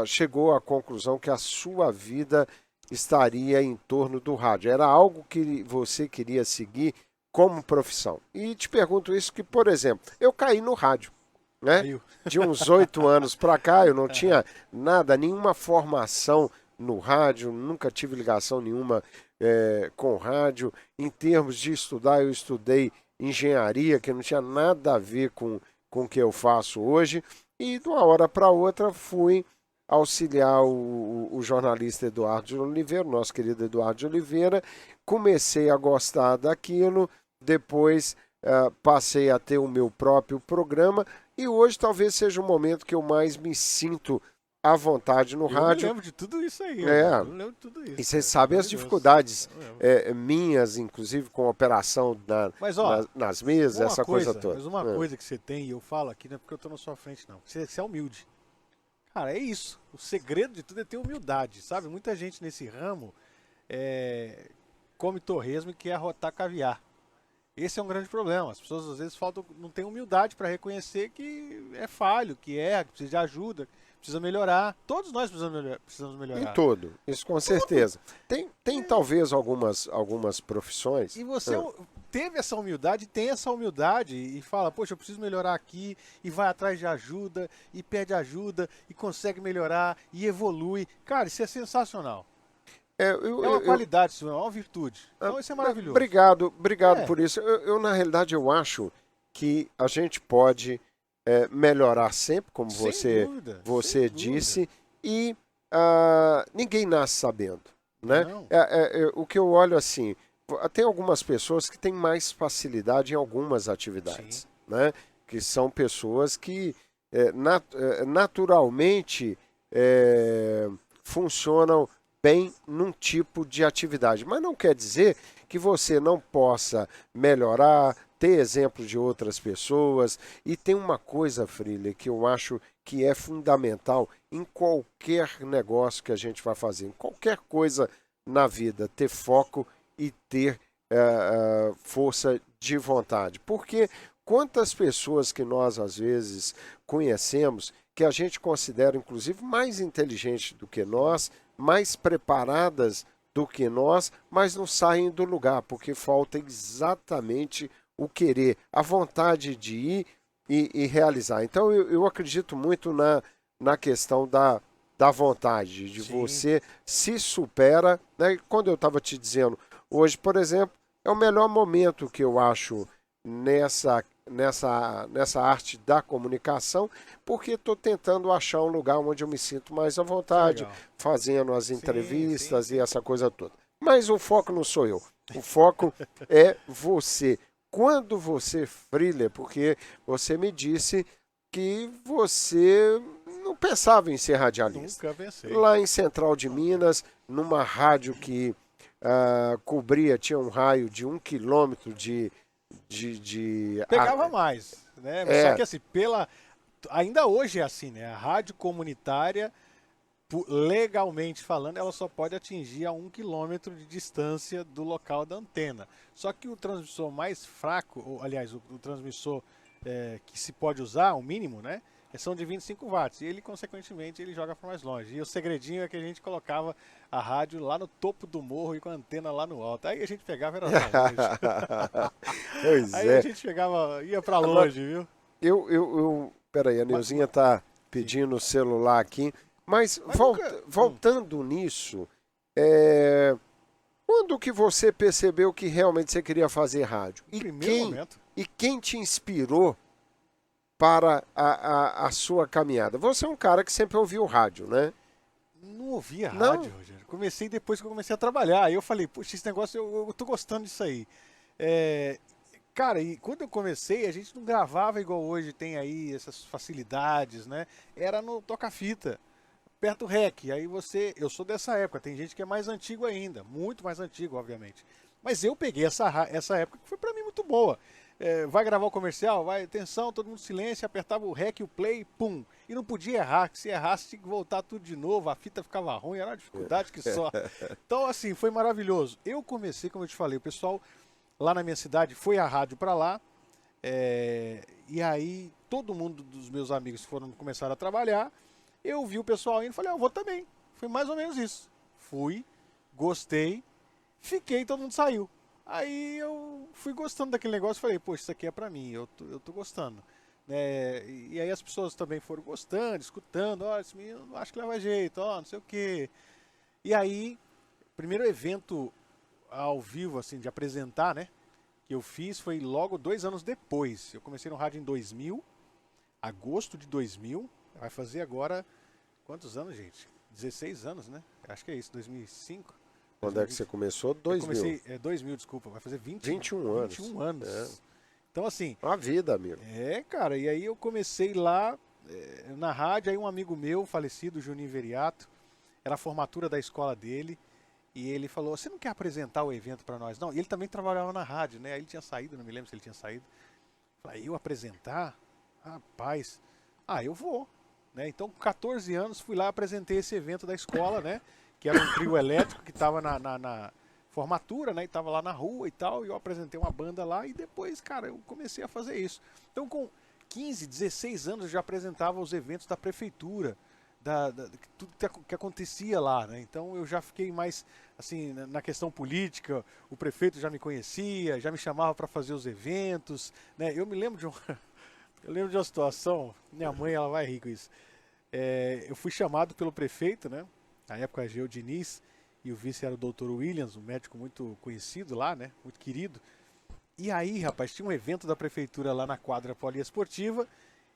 chegou à conclusão que a sua vida estaria em torno do rádio? Era algo que você queria seguir como profissão? E te pergunto isso que, por exemplo, eu caí no rádio, né? De uns 8 anos para cá, eu não tinha nada, nenhuma formação no rádio, nunca tive ligação nenhuma com rádio. Em termos de estudar, eu estudei engenharia, que não tinha nada a ver com o que eu faço hoje, e de uma hora para outra fui auxiliar o jornalista Eduardo de Oliveira, nosso querido Eduardo de Oliveira, comecei a gostar daquilo, depois passei a ter o meu próprio programa, e hoje talvez seja o momento que eu mais me sinto à vontade no rádio. Eu lembro de tudo isso aí. Eu lembro de tudo isso. E você sabe as dificuldades minhas, inclusive com a operação nas mesas, essa coisa toda. Mas uma coisa que você tem, e eu falo aqui, não é porque eu estou na sua frente, não. Você é humilde. Cara, é isso. O segredo de tudo é ter humildade, sabe? Muita gente nesse ramo come torresmo e quer arrotar caviar. Esse é um grande problema. As pessoas às vezes não têm humildade para reconhecer que é falho, que precisa de ajuda, precisa melhorar. Todos nós precisamos melhorar. Em tudo, isso com certeza. Tem talvez algumas profissões. E você teve essa humildade, tem essa humildade e fala, poxa, eu preciso melhorar aqui, e vai atrás de ajuda, e pede ajuda, e consegue melhorar, e evolui. Cara, isso é sensacional. É uma qualidade, isso é uma virtude. Então isso é maravilhoso. Obrigado por isso. Eu, na realidade, eu acho que a gente pode melhorar sempre, como você disse, e ninguém nasce sabendo, né? O que eu olho assim, tem algumas pessoas que têm mais facilidade em algumas atividades, né? Que são pessoas que naturalmente funcionam bem num tipo de atividade, mas não quer dizer que você não possa melhorar, ter exemplo de outras pessoas. E tem uma coisa, Freeley, que eu acho que é fundamental em qualquer negócio que a gente vai fazer, em qualquer coisa na vida, ter foco e ter força de vontade. Porque quantas pessoas que nós às vezes conhecemos, que a gente considera inclusive mais inteligentes do que nós, mais preparadas do que nós, mas não saem do lugar, porque falta exatamente o querer, a vontade de ir e realizar. Então eu acredito muito na questão da vontade, de você se supera, né? Quando eu estava te dizendo, hoje, por exemplo, é o melhor momento que eu acho nessa arte da comunicação, porque estou tentando achar um lugar onde eu me sinto mais à vontade, fazendo as entrevistas e essa coisa toda. Mas o foco não sou eu, o foco é você. Quando você, Freeley, porque você me disse que você não pensava em ser radialista. Nunca pensei. Lá em Central de Minas, numa rádio que tinha um raio de 1 quilômetro de pegava mais, né? Só que assim, ainda hoje é assim, né? A rádio comunitária, legalmente falando, ela só pode atingir a 1 quilômetro de distância do local da antena. Só que o transmissor mais fraco, o transmissor que se pode usar, o mínimo, né? São de 25 watts. E ele, consequentemente, ele joga para mais longe. E o segredinho é que a gente colocava a rádio lá no topo do morro e com a antena lá no alto. Aí a gente pegava, era longe. Pois Aí a gente pegava, ia para longe, viu? Peraí, a Neuzinha tá pedindo o celular aqui. Mas voltando nisso, quando que você percebeu que realmente você queria fazer rádio? E quem te inspirou para a sua caminhada? Você é um cara que sempre ouviu rádio, né? Não ouvia rádio, Rogério. Comecei depois que eu comecei a trabalhar. Aí eu falei, puxa, esse negócio, eu tô gostando disso aí. Cara, e quando eu comecei, a gente não gravava igual hoje, tem aí essas facilidades, né? Era no toca-fita, perto do REC. Aí eu sou dessa época, tem gente que é mais antigo ainda, muito mais antigo, obviamente. Mas eu peguei essa época que foi pra mim muito boa. Vai gravar o comercial, vai, atenção, todo mundo silêncio, apertava o REC, o play, pum. E não podia errar, que se errasse tinha que voltar tudo de novo, a fita ficava ruim, era uma dificuldade que só. Então, assim, foi maravilhoso. Eu comecei, como eu te falei, o pessoal lá na minha cidade foi a rádio pra lá, e aí todo mundo dos meus amigos começaram a trabalhar, eu vi o pessoal indo e falei, eu vou também. Foi mais ou menos isso. Fui, gostei, fiquei, todo mundo saiu. Aí eu fui gostando daquele negócio e falei, poxa, isso aqui é pra mim, eu tô gostando. E aí as pessoas também foram gostando, escutando, ó, esse menino acho que leva jeito, ó, não sei o quê. E aí, primeiro evento ao vivo, assim, de apresentar, né, que eu fiz foi logo 2 anos depois. Eu comecei no rádio em 2000, agosto de 2000, vai fazer agora, quantos anos, gente? 16 anos, né? Acho que é isso, 2005. Quando é que você começou? 2000. Eu comecei, 2000, desculpa, vai fazer 21 anos. 21 anos. Então, assim... Uma vida, amigo. Cara, e aí eu comecei lá na rádio, aí um amigo meu, falecido, Juninho Veriato, era a formatura da escola dele, e ele falou, você não quer apresentar o evento pra nós? Não, e ele também trabalhava na rádio, né? Aí ele tinha saído, não me lembro se ele tinha saído. Falei, eu apresentar? Rapaz, eu vou. Né? Então, com 14 anos, fui lá e apresentei esse evento da escola, né? Que era um trio elétrico que estava na formatura, né? E estava lá na rua e tal, e eu apresentei uma banda lá, e depois, cara, eu comecei a fazer isso. Então, com 15, 16 anos, eu já apresentava os eventos da prefeitura, tudo que acontecia lá, né? Então, eu já fiquei mais, assim, na questão política, o prefeito já me conhecia, já me chamava para fazer os eventos, né? Eu me lembro de uma situação, minha mãe, ela vai rir com isso. Eu fui chamado pelo prefeito, né? Na época, Geu Diniz, e o vice era o Dr. Williams, um médico muito conhecido lá, né? Muito querido. E aí, rapaz, tinha um evento da prefeitura lá na quadra poliesportiva,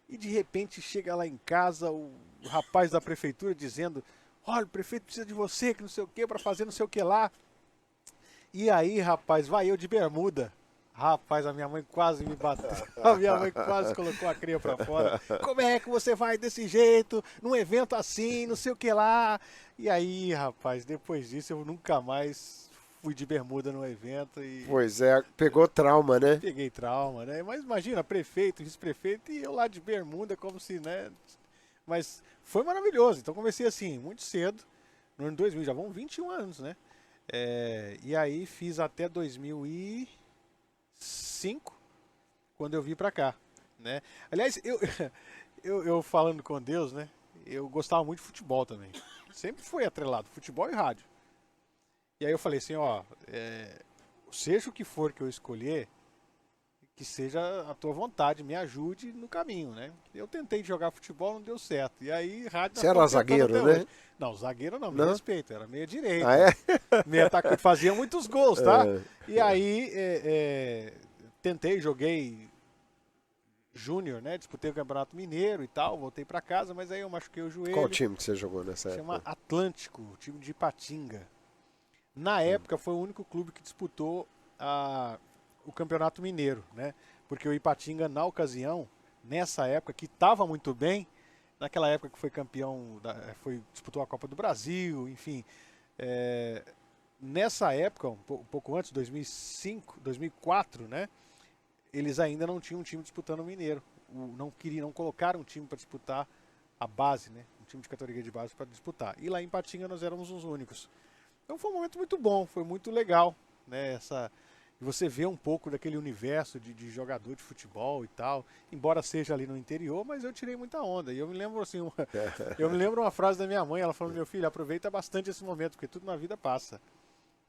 e de repente chega lá em casa o rapaz da prefeitura dizendo, olha, o prefeito precisa de você, que não sei o que, para fazer não sei o que lá. E aí, rapaz, vai eu de bermuda. Rapaz, a minha mãe quase me bateu. A minha mãe quase colocou a cria pra fora. Como é que você vai desse jeito, num evento assim, não sei o que lá? E aí, rapaz, depois disso eu nunca mais fui de bermuda no evento. Pois é, pegou trauma, né? Peguei trauma, né? Mas imagina, prefeito, vice-prefeito e eu lá de bermuda, como se, né? Mas foi maravilhoso. Então comecei assim, muito cedo, no ano 2000, já vão 21 anos, né? E aí fiz até 2005, quando eu vim pra cá, né? Aliás, eu falando com Deus, né? Eu gostava muito de futebol também. Sempre foi atrelado, futebol e rádio. E aí eu falei assim, ó, seja o que for que eu escolher, que seja a tua vontade, me ajude no caminho, né? Eu tentei jogar futebol, não deu certo. E aí, rádio... Você era zagueiro, né? Hoje. Não, zagueiro não, me respeito, era meia direita. Meia atacante, fazia muitos gols, tá? E aí, tentei, joguei júnior, né? Disputei o Campeonato Mineiro e tal, voltei pra casa, mas aí eu machuquei o joelho. Qual time que você jogou nessa época? Chama Atlântico, time de Ipatinga. Na época, foi o único clube que disputou o Campeonato Mineiro, né? Porque o Ipatinga, na ocasião, nessa época, que estava muito bem, naquela época que foi campeão, disputou a Copa do Brasil, enfim. Nessa época, um pouco antes, 2005, 2004, né? Eles ainda não tinham um time disputando o Mineiro. Não colocaram um time para disputar a base, né? Um time de categoria de base para disputar. E lá em Ipatinga nós éramos os únicos. Então foi um momento muito bom, foi muito legal, né? E você vê um pouco daquele universo de jogador de futebol e tal, embora seja ali no interior, mas eu tirei muita onda. E eu me lembro assim, eu me lembro uma frase da minha mãe, ela falando, meu filho, aproveita bastante esse momento, porque tudo na vida passa.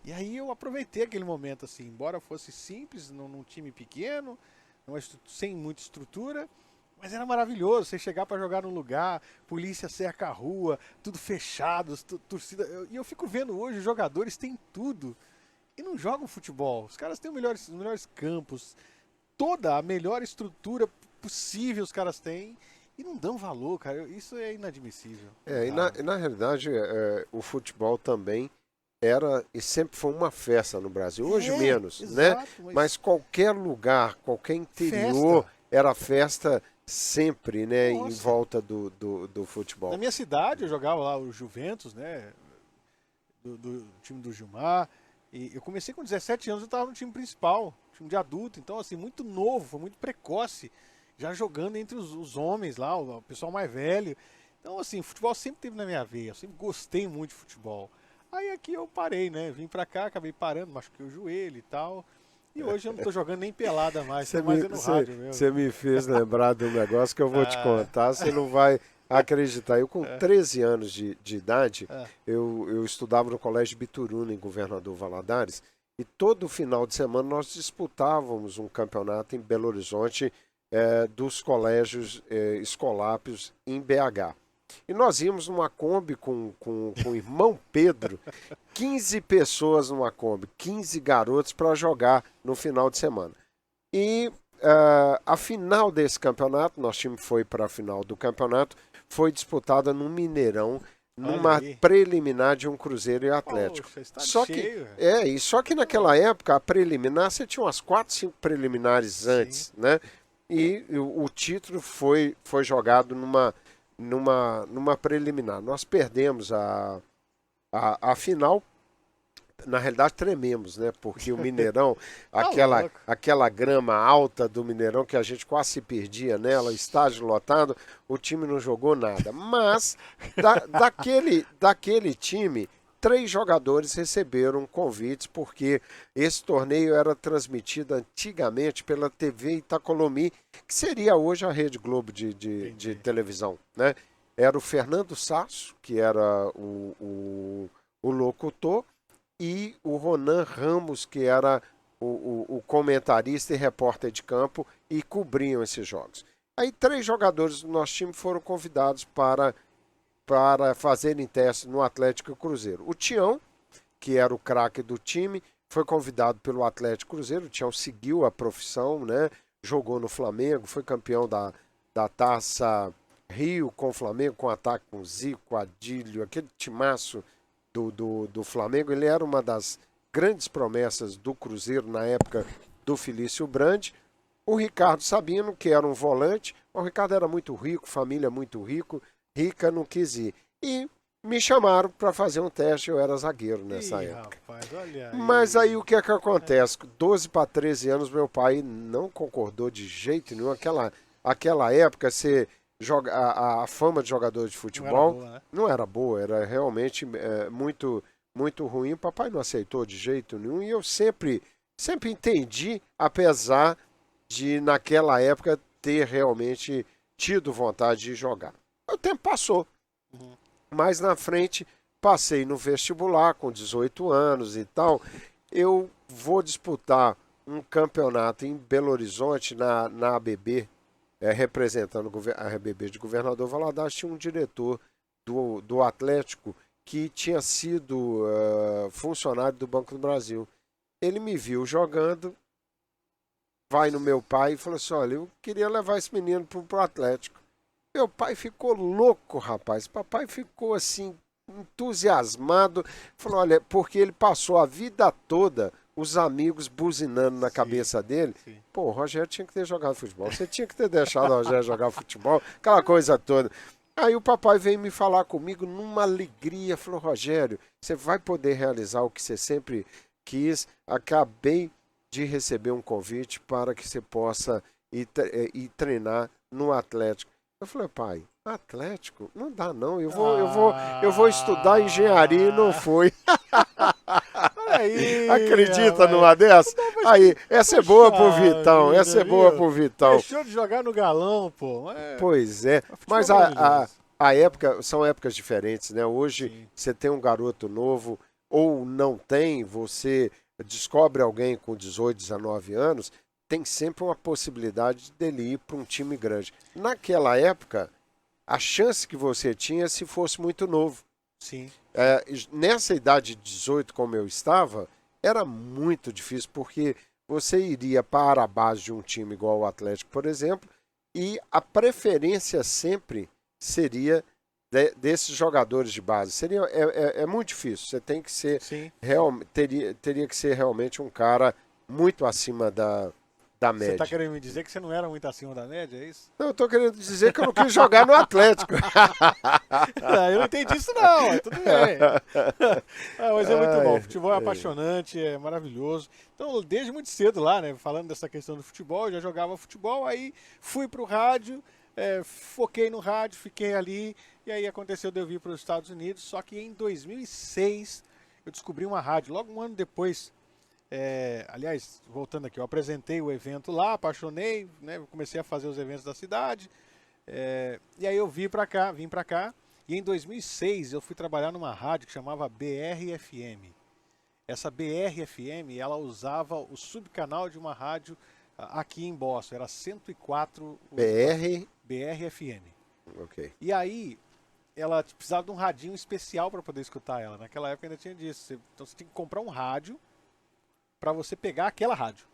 E aí eu aproveitei aquele momento, assim, embora fosse simples, num time pequeno, sem muita estrutura, Mas era maravilhoso, você chegar pra jogar num lugar, polícia cerca a rua, tudo fechado, torcida. E eu fico vendo hoje, os jogadores têm tudo e não jogam futebol. Os caras têm os melhores campos, toda a melhor estrutura possível os caras têm e não dão valor, cara. Isso é inadmissível. E na realidade, o futebol também era e sempre foi uma festa no Brasil. Hoje menos, exato, né? Mas qualquer lugar, qualquer interior, era festa sempre, né? Em volta do futebol. Na minha cidade, eu jogava lá o Juventus, né? Do time do Gilmar. E eu comecei com 17 anos, eu estava no time principal, time de adulto. Então, assim, muito novo, foi muito precoce. Já jogando entre os homens lá, o pessoal mais velho. Então, assim, futebol sempre teve na minha veia. Eu sempre gostei muito de futebol. Aí aqui eu parei, né? Vim pra cá, acabei parando, machuquei o joelho e tal. E hoje eu não tô jogando nem pelada mais, tô mais no rádio mesmo. Você me fez lembrar de um negócio que eu vou te contar, você não vai acreditar. Eu com 13 anos de idade, eu estudava no Colégio Bituruna, em Governador Valadares, e todo final de semana nós disputávamos um campeonato em Belo Horizonte dos colégios escolápios em BH. E nós íamos numa Kombi com o irmão Pedro, 15 pessoas numa Kombi, 15 garotos para jogar no final de semana. E a final desse campeonato, nosso time foi para a final do campeonato, foi disputada no Mineirão, numa preliminar de um Cruzeiro e Atlético. Poxa, só que naquela época, a preliminar, você tinha umas 4, 5 preliminares antes, né? E o título foi jogado numa preliminar. Nós perdemos a final, na realidade trememos, né? Porque o Mineirão, aquela grama alta do Mineirão, que a gente quase se perdia nela, estádio lotado, o time não jogou nada. Mas, daquele time, 3 jogadores receberam convites, porque esse torneio era transmitido antigamente pela TV Itacolomi, que seria hoje a Rede Globo de televisão, né? Era o Fernando Sasso, que era o locutor, e o Ronan Ramos, que era o comentarista e repórter de campo, e cobriam esses jogos. Aí 3 jogadores do nosso time foram convidados para fazerem testes no Atlético e Cruzeiro. O Tião, que era o craque do time, foi convidado pelo Atlético Cruzeiro. O Tião seguiu a profissão, né? Jogou no Flamengo, foi campeão da Taça Rio com o Flamengo, com ataque com Zico, Adílio, aquele timaço do Flamengo. Ele era uma das grandes promessas do Cruzeiro na época do Felício Brandi. O Ricardo Sabino, que era um volante. O Ricardo era muito rico, família muito rica, não quis ir. E me chamaram para fazer um teste, eu era zagueiro nessa época. Rapaz, olha aí. Mas aí o que é que acontece? 12 para 13 anos, meu pai não concordou de jeito nenhum. Aquela época, você joga, a fama de jogador de futebol não era boa, era realmente muito, muito ruim. O papai não aceitou de jeito nenhum e eu sempre entendi, apesar de naquela época ter realmente tido vontade de jogar. O tempo passou. Mais na frente, passei no vestibular com 18 anos e tal. Eu vou disputar um campeonato em Belo Horizonte, na ABB, representando a ABB de Governador Valadares. Tinha um diretor do Atlético que tinha sido funcionário do Banco do Brasil. Ele me viu jogando, vai no meu pai e falou assim: olha, eu queria levar esse menino pro Atlético. Meu pai ficou louco, rapaz. Papai ficou assim, entusiasmado. Falou: olha, porque ele passou a vida toda os amigos buzinando na cabeça dele. Pô, o Rogério tinha que ter jogado futebol. Você tinha que ter deixado o Rogério jogar futebol, aquela coisa toda. Aí o papai veio me falar comigo numa alegria. Falou: Rogério, você vai poder realizar o que você sempre quis. Acabei de receber um convite para que você possa ir treinar no Atlético. Eu falei: pai, Atlético? Não dá não, eu vou estudar engenharia e não fui. Aí, acredita numa dessa? Aí, essa é boa pro Vitão, essa é boa pro Vitão. Deixou de jogar no galão, pô. Pois é, mas a época, são épocas diferentes, né? Hoje você tem um garoto novo, ou não tem, você descobre alguém com 18, 19 anos, tem sempre uma possibilidade dele ir para um time grande. Naquela época, a chance que você tinha se fosse muito novo. Sim. Nessa idade de 18, como eu estava, era muito difícil, porque você iria para a base de um time igual o Atlético, por exemplo, e a preferência sempre seria desses jogadores de base. É muito difícil. Você tem que ser teria que ser realmente um cara muito acima da média. Você está querendo me dizer que você não era muito acima da média, é isso? Não, eu estou querendo dizer que eu não quis jogar no Atlético. Eu não entendi isso não, mas tudo bem. Mas é muito bom. O futebol é apaixonante, é maravilhoso. Então, desde muito cedo lá, né, falando dessa questão do futebol, eu já jogava futebol, aí fui pro rádio, foquei no rádio, fiquei ali, e aí aconteceu de eu vir para os Estados Unidos, só que em 2006 eu descobri uma rádio, logo um ano depois. Aliás, voltando aqui, eu apresentei o evento lá, apaixonei, né, comecei a fazer os eventos da cidade, e aí eu vim pra cá, e em 2006 eu fui trabalhar numa rádio que chamava BR-FM. Essa BR-FM, ela usava o subcanal de uma rádio aqui em Boston, era 104 BR-FM. Ok. E aí, ela precisava de um radinho especial para poder escutar ela. Naquela época ainda tinha disso. Então você tinha que comprar um rádio para você pegar aquela rádio.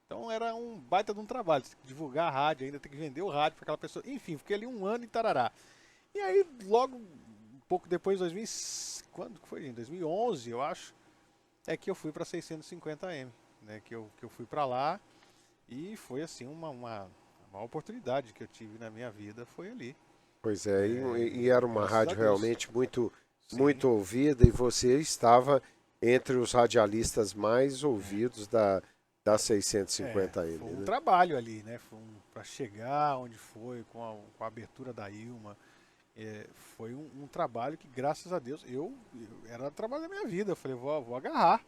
Então era um baita de um trabalho, você tem que divulgar a rádio, ainda tem que vender o rádio para aquela pessoa. Enfim, fiquei ali um ano em Tarará. E aí, logo, um pouco depois, quando foi? Em 2011, eu acho, é que eu fui para 650M, né? Que eu fui para lá e foi assim uma oportunidade que eu tive na minha vida, foi ali. Pois é, e era uma rádio realmente muito ouvida, e você estava entre os radialistas mais ouvidos da 650M. Foi um trabalho ali, né? Para chegar onde foi, com a abertura da Ilma. Foi um trabalho que, graças a Deus, era o trabalho da minha vida. Eu falei, vou agarrar.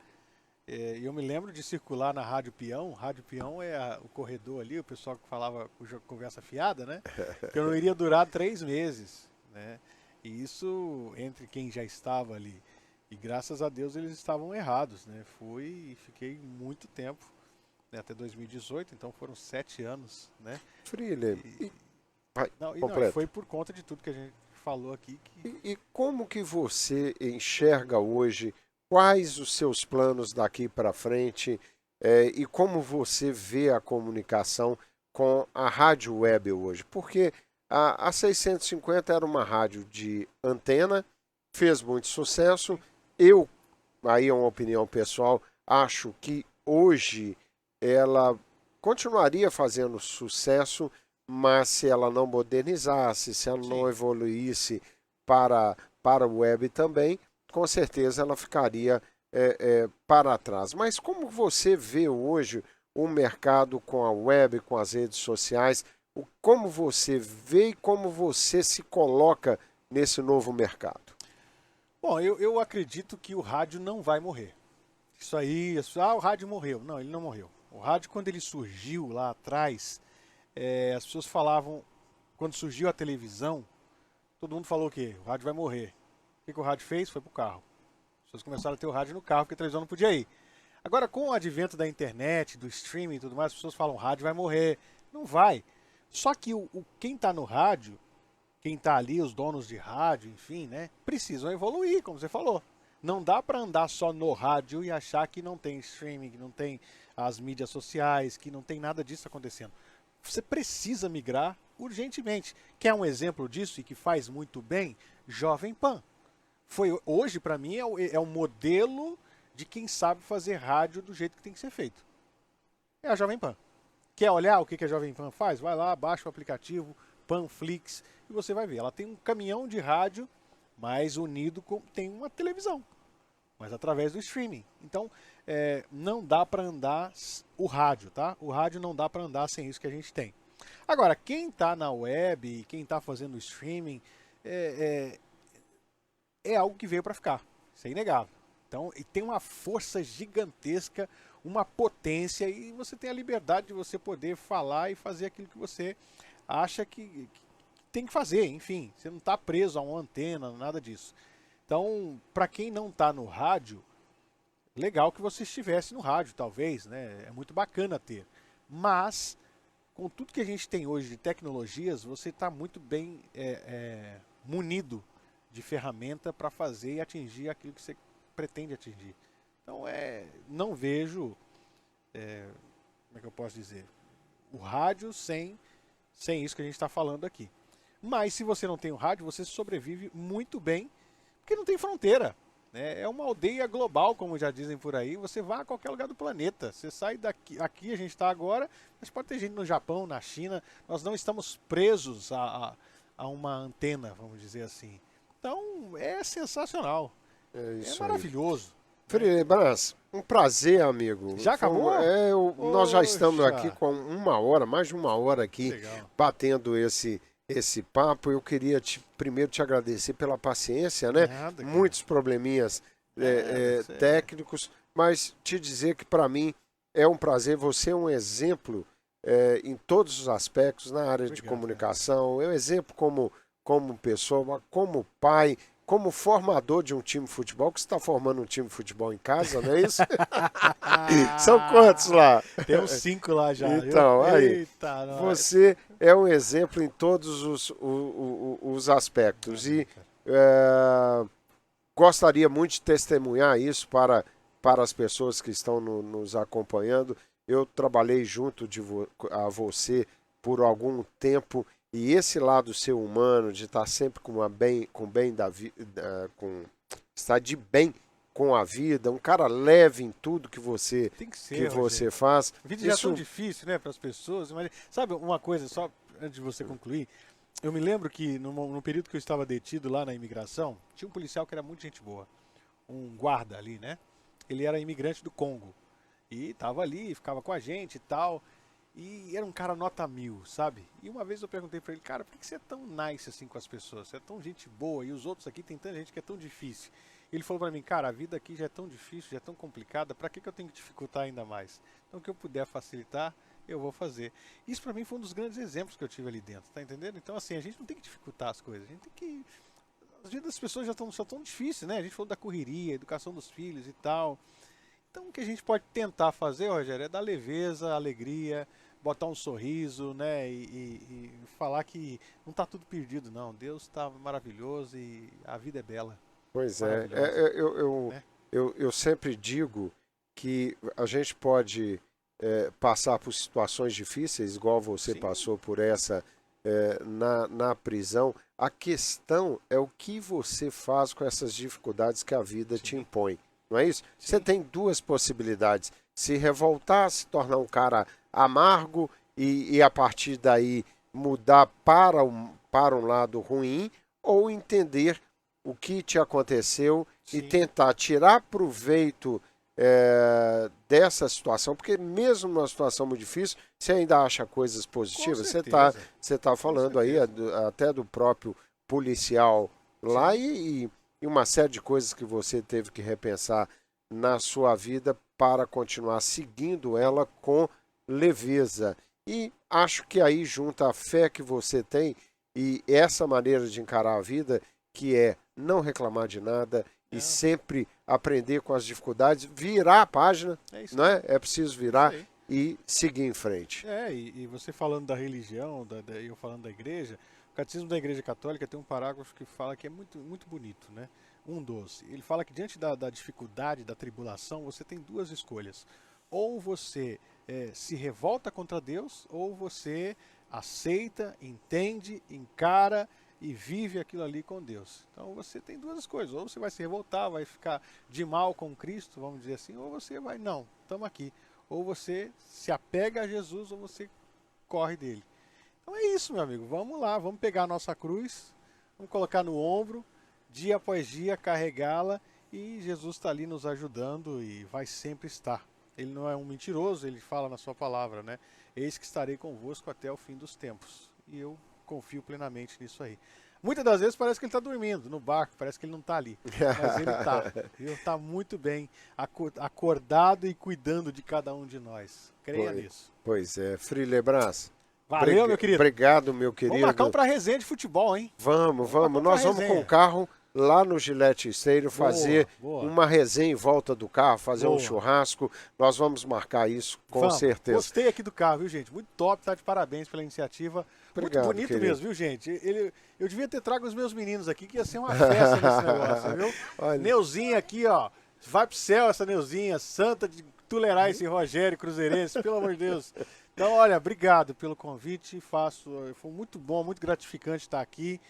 E eu me lembro de circular na Rádio Peão. Rádio Peão é o corredor ali, o pessoal que falava conversa fiada, né? Que eu não iria durar 3 meses, né? E isso entre quem já estava ali. E graças a Deus eles estavam errados, né? Fui e fiquei muito tempo, né? Até 2018, então foram 7 anos, né? Freeler, e foi por conta de tudo que a gente falou aqui. E como que você enxerga hoje, quais os seus planos daqui para frente, e como você vê a comunicação com a rádio web hoje? Porque a 650 era uma rádio de antena, fez muito sucesso. Aí é uma opinião pessoal, acho que hoje ela continuaria fazendo sucesso, mas se ela não modernizasse, se ela não evoluísse para o web também, com certeza ela ficaria para trás. Mas como você vê hoje o mercado com a web, com as redes sociais, como você vê e como você se coloca nesse novo mercado? Bom, eu acredito que o rádio não vai morrer. Isso aí, o rádio morreu. Não, ele não morreu. O rádio, quando ele surgiu lá atrás, as pessoas falavam, quando surgiu a televisão, todo mundo falou o quê? O rádio vai morrer. O que o rádio fez? Foi pro carro. As pessoas começaram a ter o rádio no carro, porque a televisão não podia ir. Agora, com o advento da internet, do streaming e tudo mais, as pessoas falam, o rádio vai morrer. Não vai. Só que quem está no rádio, quem está ali, os donos de rádio, enfim, né, precisam evoluir, como você falou. Não dá para andar só no rádio e achar que não tem streaming, que não tem as mídias sociais, que não tem nada disso acontecendo. Você precisa migrar urgentemente. Quer um exemplo disso e que faz muito bem? Jovem Pan. Hoje, para mim, é o modelo de quem sabe fazer rádio do jeito que tem que ser feito. É a Jovem Pan. Quer olhar o que a Jovem Pan faz? Vai lá, baixa o aplicativo Panflix e você vai ver. Ela tem um caminhão de rádio, mas unido tem uma televisão, mas através do streaming. Então, não dá para andar o rádio, tá? O rádio não dá para andar sem isso que a gente tem. Agora, quem está na web, quem está fazendo streaming, é algo que veio para ficar. Isso é inegável. Então, e tem uma força gigantesca, uma potência, e você tem a liberdade de você poder falar e fazer aquilo que você acha que tem que fazer, enfim. Você não está preso a uma antena, nada disso. Então, para quem não está no rádio, legal que você estivesse no rádio, talvez, né? É muito bacana ter. Mas, com tudo que a gente tem hoje de tecnologias, você está muito bem munido de ferramenta para fazer e atingir aquilo que você pretende atingir. Então, não vejo, como é que eu posso dizer, o rádio sem isso que a gente está falando aqui. Mas se você não tem o rádio, você sobrevive muito bem, porque não tem fronteira. Né? É uma aldeia global, como já dizem por aí. Você vai a qualquer lugar do planeta. Você sai daqui, aqui a gente está agora, mas pode ter gente no Japão, na China. Nós não estamos presos a uma antena, vamos dizer assim. Então, é sensacional. É maravilhoso. Frei Brás, um prazer, amigo. Já acabou? Nós já estamos aqui com mais de uma hora aqui, legal, batendo esse papo. Eu queria primeiro te agradecer pela paciência, né? Nada, muitos probleminhas técnicos, mas te dizer que para mim é um prazer. Você é um exemplo em todos os aspectos, na área de comunicação. É um exemplo como pessoa, como pai, como formador de um time de futebol, que você está formando um time de futebol em casa, não é isso? São quantos lá? Tem uns 5 lá já. Então, aí, eita, você é um exemplo em todos os aspectos. E gostaria muito de testemunhar isso para as pessoas que estão nos acompanhando. Eu trabalhei junto a você por algum tempo. E esse lado seu humano, de estar sempre estar de bem com a vida, um cara leve em tudo que você, tem que ser, você faz. A vida já é tão difícil, né, para as pessoas. Mas, sabe uma coisa, só antes de você concluir, eu me lembro que no período que eu estava detido lá na imigração, tinha um policial que era muito gente boa, um guarda ali, né? Ele era imigrante do Congo e estava ali, ficava com a gente e tal. E era um cara nota 1000, sabe? E uma vez eu perguntei pra ele, cara, por que você é tão nice assim com as pessoas? Você é tão gente boa e os outros aqui tem tanta gente que é tão difícil. Ele falou pra mim, cara, a vida aqui já é tão difícil, já é tão complicada, pra que eu tenho que dificultar ainda mais? Então o que eu puder facilitar, eu vou fazer. Isso pra mim foi um dos grandes exemplos que eu tive ali dentro, tá entendendo? Então assim, a gente não tem que dificultar as coisas, a gente tem que... As vidas das pessoas já estão tão difíceis, né? A gente falou da correria, educação dos filhos e tal. Então o que a gente pode tentar fazer, Rogério, é dar leveza, alegria, botar um sorriso, né, e falar que não está tudo perdido, não. Deus está maravilhoso e a vida é bela. Pois é. Eu sempre digo que a gente pode passar por situações difíceis, igual você passou por essa na prisão. A questão é o que você faz com essas dificuldades que a vida te impõe. Não é isso? Sim. Você tem duas possibilidades. Se revoltar, se tornar um cara amargo e a partir daí mudar para um lado ruim, ou entender o que te aconteceu e tentar tirar proveito dessa situação, porque mesmo numa situação muito difícil, você ainda acha coisas positivas. Você está falando aí até do próprio policial lá e uma série de coisas que você teve que repensar na sua vida para continuar seguindo ela com leveza. E acho que aí junta a fé que você tem e essa maneira de encarar a vida, que é não reclamar de nada e sempre aprender com as dificuldades, virar a página, não é? É preciso virar e seguir em frente. E você falando da religião, eu falando da igreja, o Catecismo da Igreja Católica tem um parágrafo que fala que é muito, muito bonito, né? Ele fala que diante da dificuldade, da tribulação, você tem duas escolhas. Ou você se revolta contra Deus, ou você aceita, entende, encara e vive aquilo ali com Deus. Então você tem duas coisas. Ou você vai se revoltar, vai ficar de mal com Cristo, vamos dizer assim, ou você vai, não, estamos aqui. Ou você se apega a Jesus, ou você corre dele. Então é isso, meu amigo. Vamos lá, vamos pegar a nossa cruz, vamos colocar no ombro, dia após dia, carregá-la, e Jesus está ali nos ajudando e vai sempre estar. Ele não é um mentiroso, ele fala na sua palavra, né? Eis que estarei convosco até o fim dos tempos. E eu confio plenamente nisso aí. Muitas das vezes parece que ele está dormindo no barco, parece que ele não está ali. Mas ele está. Ele está muito bem acordado e cuidando de cada um de nós. Creia nisso. Pois é. Frei Brás. Valeu, meu querido. Obrigado, meu querido. Vamos marcar um para resenha de futebol, hein? Vamos. Nós vamos com o carro lá no Gillette Stadium, fazer boa. uma resenha em volta do carro, fazer um Boa. churrasco. Nós vamos marcar isso com Vamos. certeza. Gostei aqui do carro, viu, gente? Muito top, tá de parabéns pela iniciativa. Obrigado, muito bonito querido. mesmo, viu, gente? Eu devia ter trago os meus meninos aqui, que ia ser uma festa nesse negócio, viu? Olha. Neuzinha aqui, ó. Vai pro céu essa Neuzinha, santa de tolerar esse Rogério Cruzeirense, pelo amor de Deus. Então, olha, obrigado pelo convite. Foi muito bom, muito gratificante estar aqui.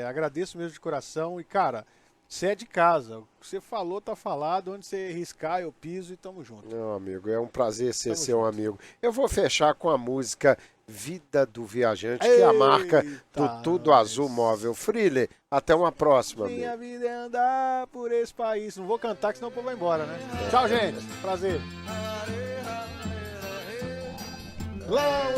Agradeço mesmo de coração. E, cara, você é de casa. O que você falou, tá falado. Onde você riscar, eu piso e tamo junto. Meu amigo, é um prazer ser Tamo seu junto. amigo. Eu vou fechar com a música Vida do Viajante, que é a marca do Eita, Tudo Azul Móvel. Freely, até uma próxima, Minha amigo. vida é andar por esse país. Não vou cantar, que senão o povo vai embora, né? Tchau, gente. Prazer. Lá